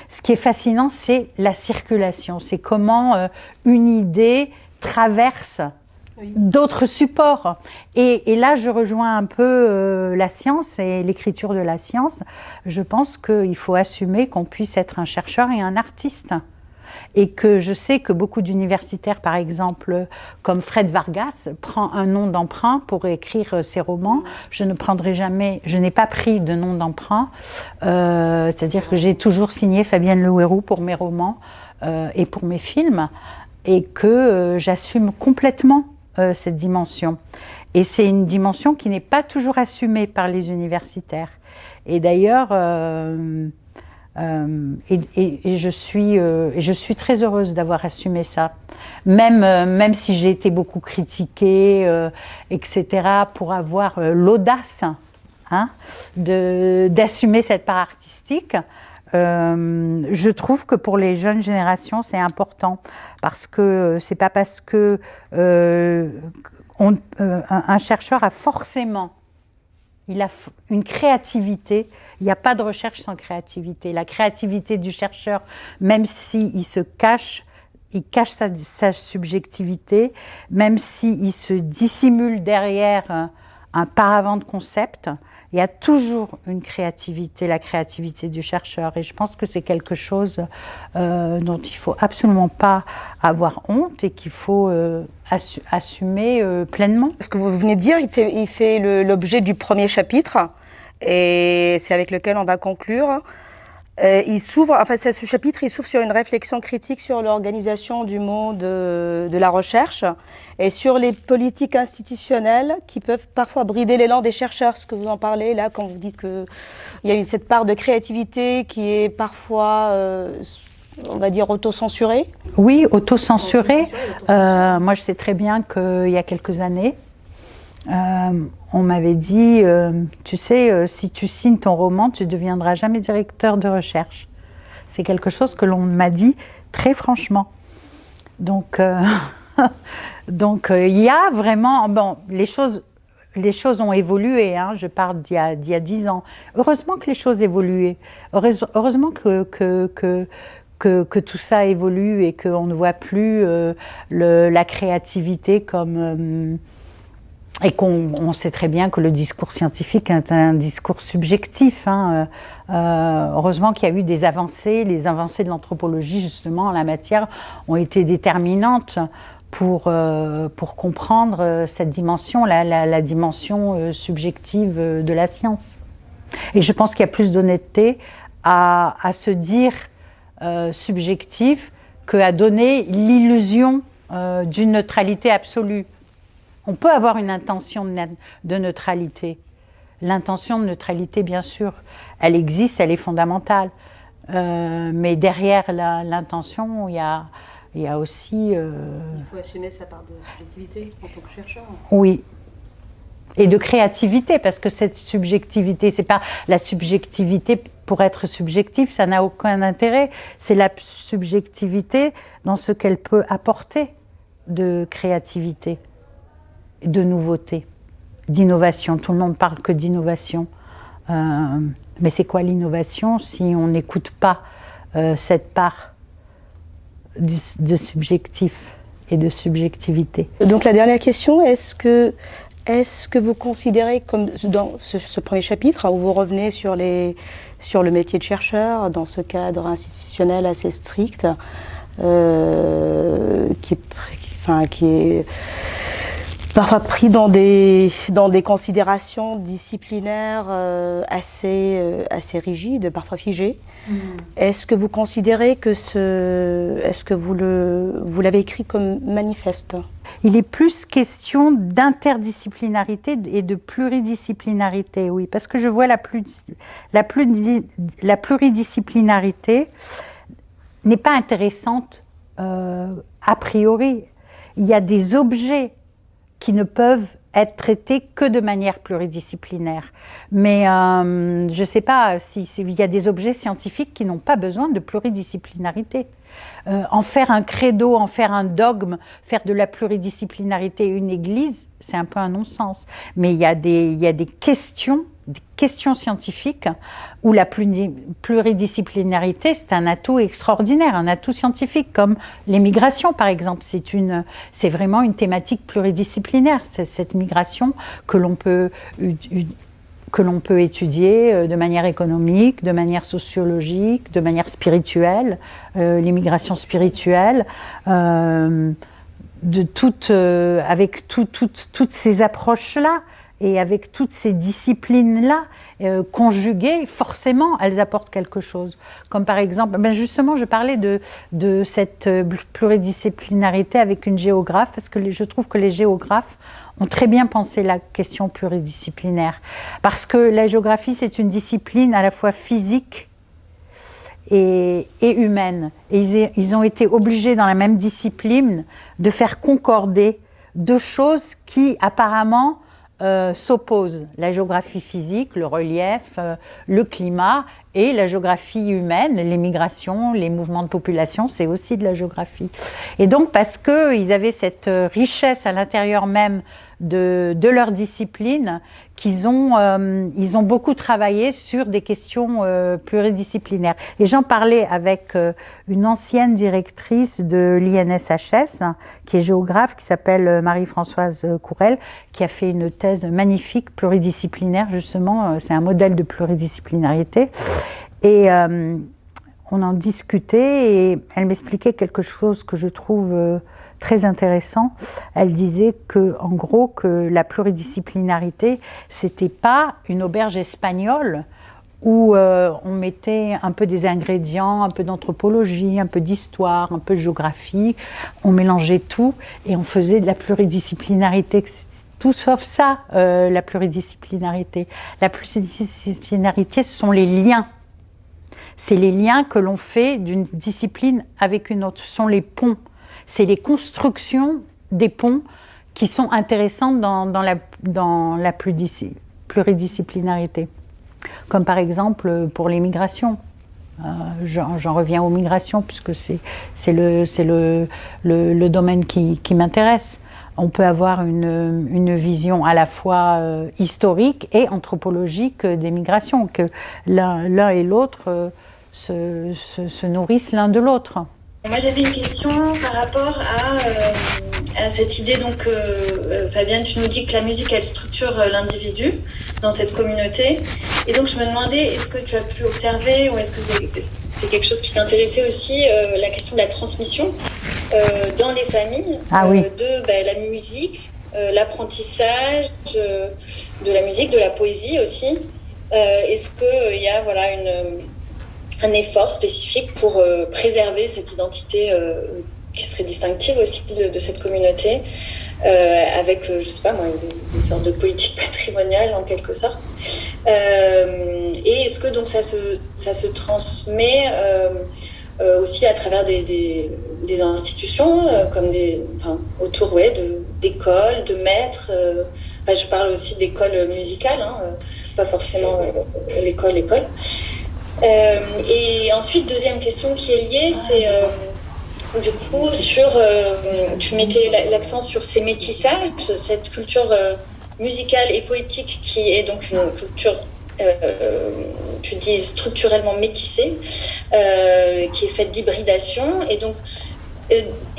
Ce qui est fascinant, c'est la circulation, c'est comment une idée traverse d'autres supports. Et là, je rejoins un peu la science et l'écriture de la science. Je pense qu'il faut assumer qu'on puisse être un chercheur et un artiste. Et que je sais que beaucoup d'universitaires, par exemple, comme Fred Vargas, prend un nom d'emprunt pour écrire ses romans. Je n'ai pas pris de nom d'emprunt. C'est-à-dire que j'ai toujours signé Fabienne Leouérou pour mes romans et pour mes films. Et que j'assume complètement cette dimension. Et c'est une dimension qui n'est pas toujours assumée par les universitaires. Et d'ailleurs, je suis très heureuse d'avoir assumé ça. Même si j'ai été beaucoup critiquée, etc., pour avoir l'audace d'assumer cette part artistique. Je trouve que pour les jeunes générations, c'est important parce que c'est pas parce que un chercheur a forcément, il a une créativité. Il n'y a pas de recherche sans créativité. La créativité du chercheur, même s'il se cache, il cache sa subjectivité, même s'il se dissimule derrière un paravent de concept, il y a toujours une créativité, la créativité du chercheur. Et je pense que c'est quelque chose dont il ne faut absolument pas avoir honte et qu'il faut assumer pleinement. Ce que vous venez de dire, il fait l'objet du premier chapitre, et c'est avec lequel on va conclure. Ce chapitre, il s'ouvre sur une réflexion critique sur l'organisation du monde de la recherche et sur les politiques institutionnelles qui peuvent parfois brider l'élan des chercheurs. Ce que vous en parlez là, quand vous dites qu'il y a cette part de créativité qui est parfois, on va dire, autocensurée. Oui, autocensurée. Moi, je sais très bien qu'il y a quelques années, on m'avait dit, tu sais, si tu signes ton roman, tu ne deviendras jamais directeur de recherche. C'est quelque chose que l'on m'a dit très franchement. Donc, il y a vraiment... Bon, les choses les choses ont évolué, hein, je parle d'il y a 10 ans. Heureusement que les choses évoluent. Heureusement que tout ça évolue et qu'on ne voit plus la créativité comme... et qu'on sait très bien que le discours scientifique est un discours subjectif. Hein. Heureusement qu'il y a eu des avancées. Les avancées de l'anthropologie, justement, en la matière, ont été déterminantes pour comprendre cette dimension, la dimension subjective de la science. Et je pense qu'il y a plus d'honnêteté à se dire subjectif qu'à donner l'illusion d'une neutralité absolue. On peut avoir une intention de neutralité. L'intention de neutralité, bien sûr, elle existe, elle est fondamentale. Mais derrière l'intention, il y a aussi... Il faut assumer sa part de subjectivité en tant que chercheur. Oui. Et de créativité, parce que cette subjectivité, c'est pas la subjectivité pour être subjectif, ça n'a aucun intérêt. C'est la subjectivité dans ce qu'elle peut apporter de créativité, de nouveauté, d'innovation. Tout le monde parle que d'innovation. Mais c'est quoi l'innovation si on n'écoute pas cette part de subjectif et de subjectivité? Donc la dernière question, est-ce que vous considérez, comme dans ce premier chapitre, où vous revenez sur le métier de chercheur, dans ce cadre institutionnel assez strict, qui est parfois pris dans des considérations disciplinaires assez rigides, parfois figées. Est-ce que vous considérez que est-ce que vous l'avez écrit comme manifeste? Il est plus question d'interdisciplinarité et de pluridisciplinarité, oui, parce que je vois la pluridisciplinarité n'est pas intéressante a priori. Il y a des objets qui ne peuvent être traités que de manière pluridisciplinaire. Mais je ne sais pas s'il y a des objets scientifiques qui n'ont pas besoin de pluridisciplinarité. En faire un credo, en faire un dogme, faire de la pluridisciplinarité une église, c'est un peu un non-sens. Mais il y a des questions scientifiques où la pluridisciplinarité, c'est un atout extraordinaire, un atout scientifique, comme les migrations par exemple. C'est vraiment une thématique pluridisciplinaire, c'est cette migration que l'on peut étudier de manière économique, de manière sociologique, de manière spirituelle, l'immigration spirituelle, avec toutes ces approches-là et avec toutes ces disciplines-là, conjuguées, forcément, elles apportent quelque chose. Comme par exemple, justement, je parlais de cette pluridisciplinarité avec une géographe, parce que je trouve que les géographes ont très bien pensé la question pluridisciplinaire. Parce que la géographie, c'est une discipline à la fois physique et humaine. Et ils ont été obligés, dans la même discipline, de faire concorder deux choses qui, apparemment, s'opposent. La géographie physique, le relief, le climat, et la géographie humaine, les migrations, les mouvements de population, c'est aussi de la géographie. Et donc, parce qu'ils avaient cette richesse à l'intérieur même de leur discipline, ils ont beaucoup travaillé sur des questions pluridisciplinaires. Et j'en parlais avec une ancienne directrice de l'INSHS, qui est géographe, qui s'appelle Marie-Françoise Courel, qui a fait une thèse magnifique, pluridisciplinaire, justement. C'est un modèle de pluridisciplinarité. Et on en discutait et elle m'expliquait quelque chose que je trouve très intéressant. Elle disait en gros, que la pluridisciplinarité, c'était pas une auberge espagnole où on mettait un peu des ingrédients, un peu d'anthropologie, un peu d'histoire, un peu de géographie, on mélangeait tout et on faisait de la pluridisciplinarité. Tout sauf ça, la pluridisciplinarité. La pluridisciplinarité, ce sont les liens. C'est les liens que l'on fait d'une discipline avec une autre. Ce sont les ponts. C'est les constructions des ponts qui sont intéressantes dans la pluridisciplinarité. Comme par exemple pour les migrations. J'en reviens aux migrations puisque c'est le domaine qui m'intéresse. on peut avoir une vision à la fois historique et anthropologique des migrations, que l'un et l'autre se nourrissent l'un de l'autre. Moi, j'avais une question par rapport à cette idée. Donc, Fabienne, tu nous dis que la musique, elle structure l'individu dans cette communauté. Et donc, je me demandais, est-ce que tu as pu observer ou est-ce que c'est quelque chose qui t'intéressait aussi, la question de la transmission dans les familles de la musique, l'apprentissage de la musique, de la poésie aussi. Est-ce qu'il y a un effort spécifique pour préserver cette identité qui serait distinctive aussi de cette communauté, avec, je sais pas moi, des sortes de politiques patrimoniales en quelque sorte. Et est-ce que donc ça se transmet aussi à travers des institutions comme autour d'écoles, de maîtres. Je parle aussi d'écoles musicales, pas forcément l'école. Et ensuite, deuxième question qui est liée, c'est du coup tu mettais l'accent sur ces métissages, cette culture musicale et poétique qui est donc une culture, tu dis structurellement métissée, qui est faite d'hybridation. Et donc,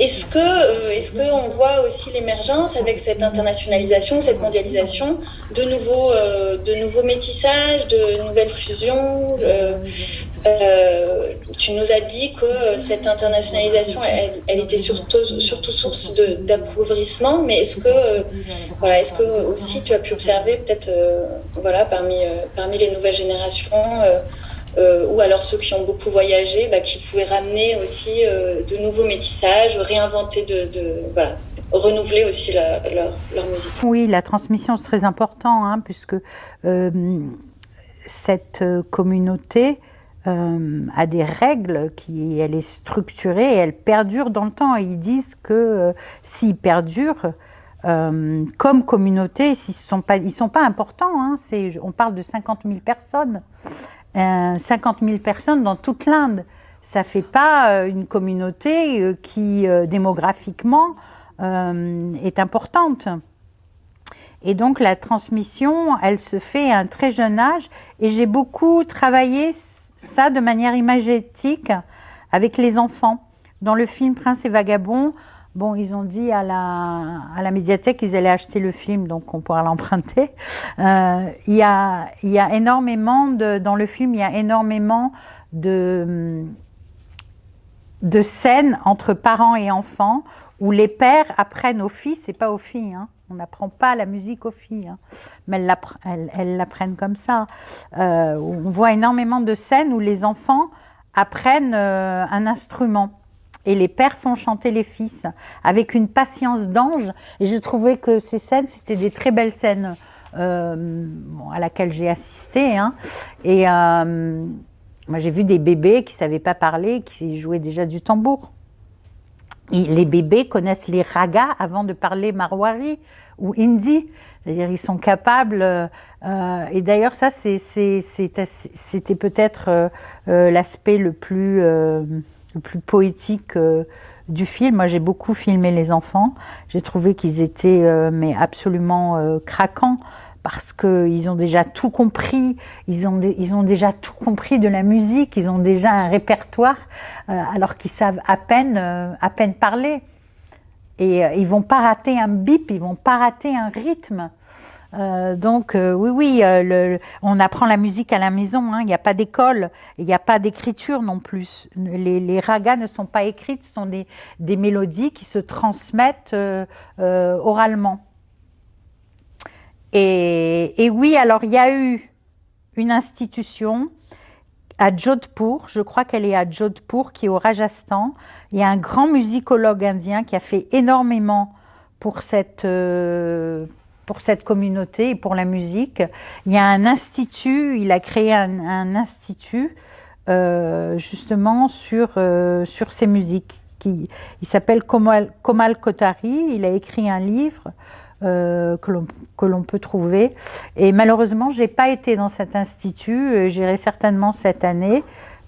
est-ce que on voit aussi l'émergence avec cette internationalisation, cette mondialisation, de nouveaux métissages, de nouvelles fusions? Tu nous as dit que cette internationalisation, elle était surtout source d'appauvrissement, mais est-ce que aussi tu as pu observer peut-être parmi les nouvelles générations ou alors ceux qui ont beaucoup voyagé, qui pouvaient ramener aussi de nouveaux métissages, réinventer, renouveler aussi leur musique. Oui, la transmission c'est très important, puisque cette communauté a des règles, elle est structurée et elle perdure dans le temps. Et ils disent que s'ils perdurent comme communauté, ils sont pas importants, on parle de 50 000 personnes. 50 000 personnes dans toute l'Inde. Ça ne fait pas une communauté qui, démographiquement, est importante. Et donc, la transmission, elle se fait à un très jeune âge. Et j'ai beaucoup travaillé ça de manière imagétique avec les enfants. Dans le film Prince et Vagabond, ils ont dit à la médiathèque qu'ils allaient acheter le film, donc on pourra l'emprunter. Il y a énormément dans le film, il y a énormément de scènes entre parents et enfants où les pères apprennent aux fils, et pas aux filles. On n'apprend pas la musique aux filles, mais elles l'apprennent comme ça. On voit énormément de scènes où les enfants apprennent un instrument. Et les pères font chanter les fils avec une patience d'ange. Et je trouvais que ces scènes, c'était des très belles scènes à laquelle j'ai assisté. Et moi, j'ai vu des bébés qui ne savaient pas parler, qui jouaient déjà du tambour. Et les bébés connaissent les ragas avant de parler marwari ou hindi. C'est-à-dire ils sont capables. Et d'ailleurs, ça, c'était peut-être l'aspect le plus poétique du film. Moi, j'ai beaucoup filmé les enfants. J'ai trouvé qu'ils étaient mais absolument craquants parce qu'ils ont déjà tout compris. Ils ont déjà tout compris de la musique. Ils ont déjà un répertoire alors qu'ils savent à peine parler. Et ils vont pas rater un bip, ils vont pas rater un rythme. Oui, on apprend la musique à la maison, il n'y a pas d'école, il n'y a pas d'écriture non plus. Les ragas ne sont pas écrites, ce sont des mélodies qui se transmettent oralement. Et oui, alors il y a eu une institution à Jodhpur, je crois qu'elle est à Jodhpur, qui est au Rajasthan. Il y a un grand musicologue indien qui a fait énormément pour cette communauté et pour la musique. Il y a un institut, il a créé un institut justement sur ces musiques. Il s'appelle Komal Kothari, il a écrit un livre que l'on peut trouver. Et malheureusement, je n'ai pas été dans cet institut, j'irai certainement cette année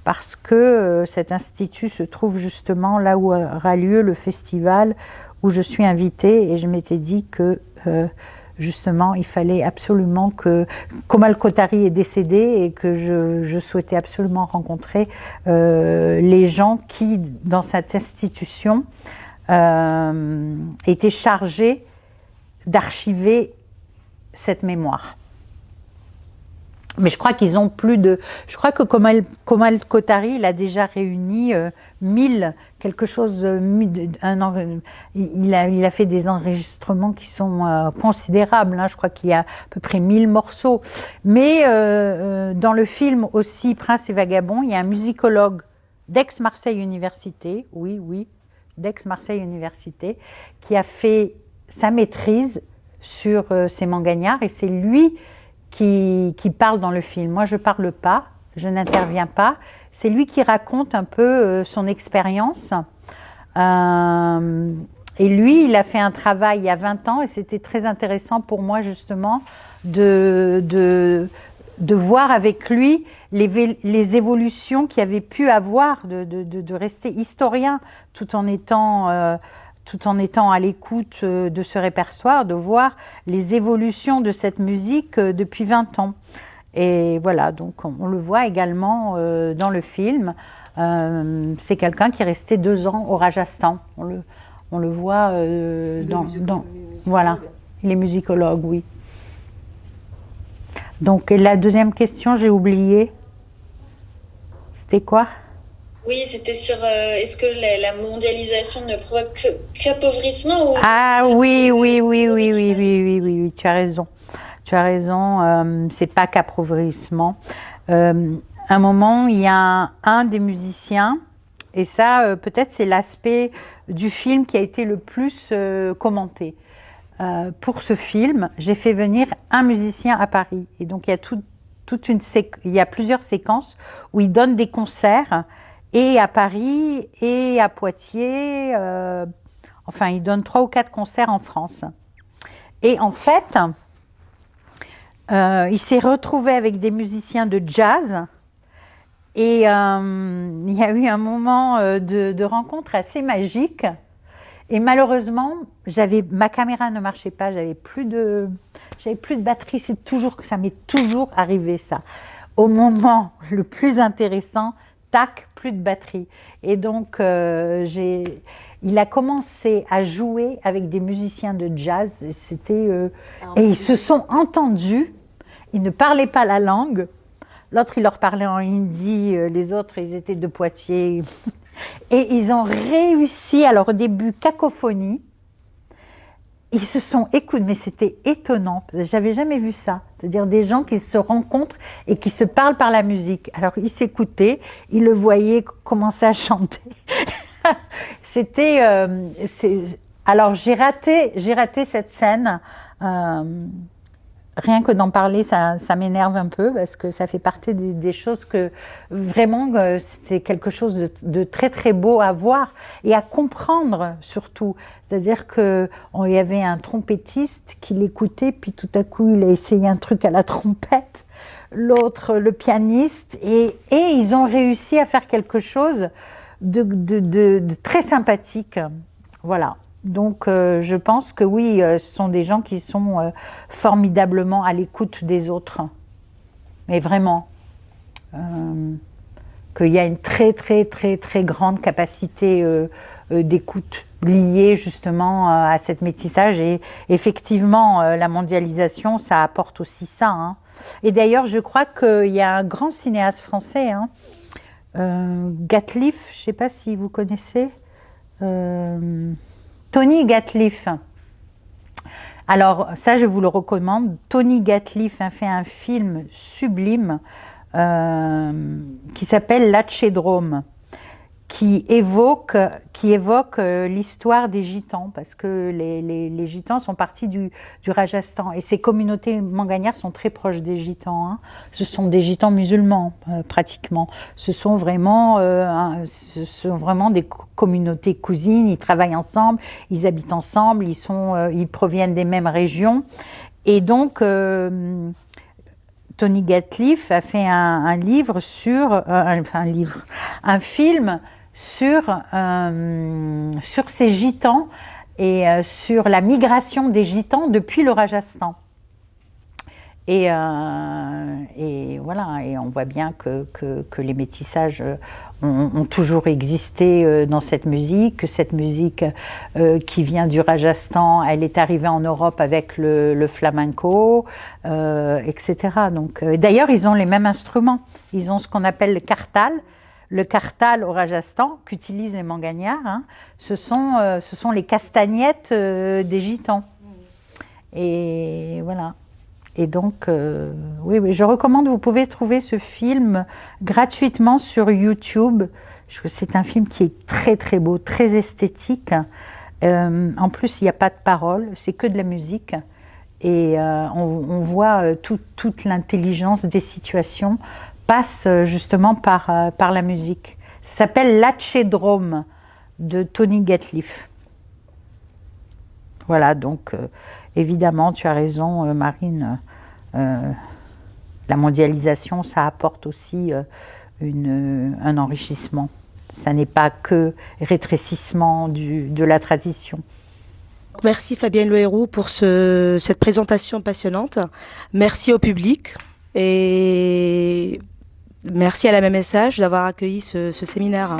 parce que cet institut se trouve justement là où aura lieu le festival où je suis invitée, et je m'étais dit que justement il fallait absolument que Komal Kothari est décédé et que je souhaitais absolument rencontrer les gens qui dans cette institution étaient chargés d'archiver cette mémoire. Mais je crois qu'ils ont plus de... Je crois que Komal Kothari, il a déjà réuni 1000, quelque chose... il a fait des enregistrements qui sont considérables. Hein. Je crois qu'il y a à peu près 1000 morceaux. Mais dans le film aussi, Prince et Vagabond, il y a un musicologue d'Aix-Marseille Université, oui, d'Aix-Marseille Université, qui a fait sa maîtrise sur ces mangagnards, et c'est lui qui parle dans le film. Moi, je ne parle pas, je n'interviens pas. C'est lui qui raconte un peu son expérience. Et lui, il a fait un travail il y a 20 ans, et c'était très intéressant pour moi, justement, de voir avec lui les évolutions qu'il avait pu avoir, de rester historien tout en étant à l'écoute de ce répertoire, de voir les évolutions de cette musique depuis 20 ans. Et voilà, donc on le voit également dans le film. C'est quelqu'un qui est resté 2 ans au Rajasthan. On le voit voilà, il est musicologue, oui. Donc, et la deuxième question, j'ai oublié. C'était quoi ? Oui, c'était sur est-ce que la mondialisation ne provoque qu'appauvrissement ou... Ah oui, tu as raison. Tu as raison, c'est pas qu'appauvrissement. Un moment, il y a un des musiciens, et ça, peut-être c'est l'aspect du film qui a été le plus commenté. Pour ce film, j'ai fait venir un musicien à Paris. Et donc, il y a il y a plusieurs séquences où il donne des concerts, et à Paris, et à Poitiers. Enfin, il donne 3 ou 4 concerts en France. Et en fait, il s'est retrouvé avec des musiciens de jazz. Et il y a eu un moment de rencontre assez magique. Et malheureusement, ma caméra ne marchait pas, j'avais plus de batterie. Ça m'est toujours arrivé, ça. Au moment le plus intéressant, tac, plus de batterie. Et donc, il a commencé à jouer avec des musiciens de jazz. Et ils se sont entendus. Ils ne parlaient pas la langue. L'autre, il leur parlait en hindi. Les autres, ils étaient de Poitiers. Et ils ont réussi, alors au début, cacophonie. Ils se sont écoutés, mais c'était étonnant. J'avais jamais vu ça. C'est-à-dire des gens qui se rencontrent et qui se parlent par la musique. Alors, ils s'écoutaient, ils le voyaient commencer à chanter. Alors, j'ai raté cette scène. Rien que d'en parler, ça m'énerve un peu, parce que ça fait partie des choses que vraiment, c'était quelque chose de très très beau à voir et à comprendre surtout. C'est-à-dire qu'il y avait un trompettiste qui l'écoutait, puis tout à coup il a essayé un truc à la trompette, l'autre le pianiste, et ils ont réussi à faire quelque chose de très sympathique. Voilà. Donc, je pense que oui, ce sont des gens qui sont formidablement à l'écoute des autres. Mais vraiment, qu'il y a une très, très, très, très grande capacité d'écoute liée justement à cette métissage. Et effectivement, la mondialisation, ça apporte aussi ça. Hein. Et d'ailleurs, je crois qu'il y a un grand cinéaste français, hein, Gatliff, je ne sais pas si vous connaissez. Tony Gatliff. Alors ça, je vous le recommande. Tony Gatliff a fait un film sublime qui s'appelle Latchédrome, qui évoque l'histoire des Gitans, parce que les Gitans sont partis du Rajasthan, et ces communautés manganières sont très proches des Gitans. Hein. Ce sont des Gitans musulmans, pratiquement. Ce sont vraiment des communautés cousines, ils travaillent ensemble, ils habitent ensemble, ils proviennent des mêmes régions. Et donc, Tony Gatliff a fait un livre sur, un film sur ces gitans et sur la migration des gitans depuis le Rajasthan. Et voilà, et on voit bien que les métissages ont toujours existé dans cette musique, que cette musique qui vient du Rajasthan, elle est arrivée en Europe avec le flamenco, etc. Donc, d'ailleurs, ils ont les mêmes instruments. Ils ont ce qu'on appelle le kartal. Le kartal au Rajasthan, qu'utilisent les manganiards, hein, ce sont les castagnettes des gitans. Et voilà. Et donc, oui, je recommande, vous pouvez trouver ce film gratuitement sur YouTube. C'est un film qui est très très beau, très esthétique. En plus, il n'y a pas de paroles, c'est que de la musique. Et on voit toute l'intelligence des situations passe justement par la musique. Ça s'appelle L'Atchédrome de Tony Gatliff. Voilà, donc évidemment, tu as raison, Marine. La mondialisation, ça apporte aussi un enrichissement. Ça n'est pas que rétrécissement de la tradition. Merci Fabienne Le Héroux pour cette présentation passionnante. Merci au public et merci à la même message d'avoir accueilli ce séminaire.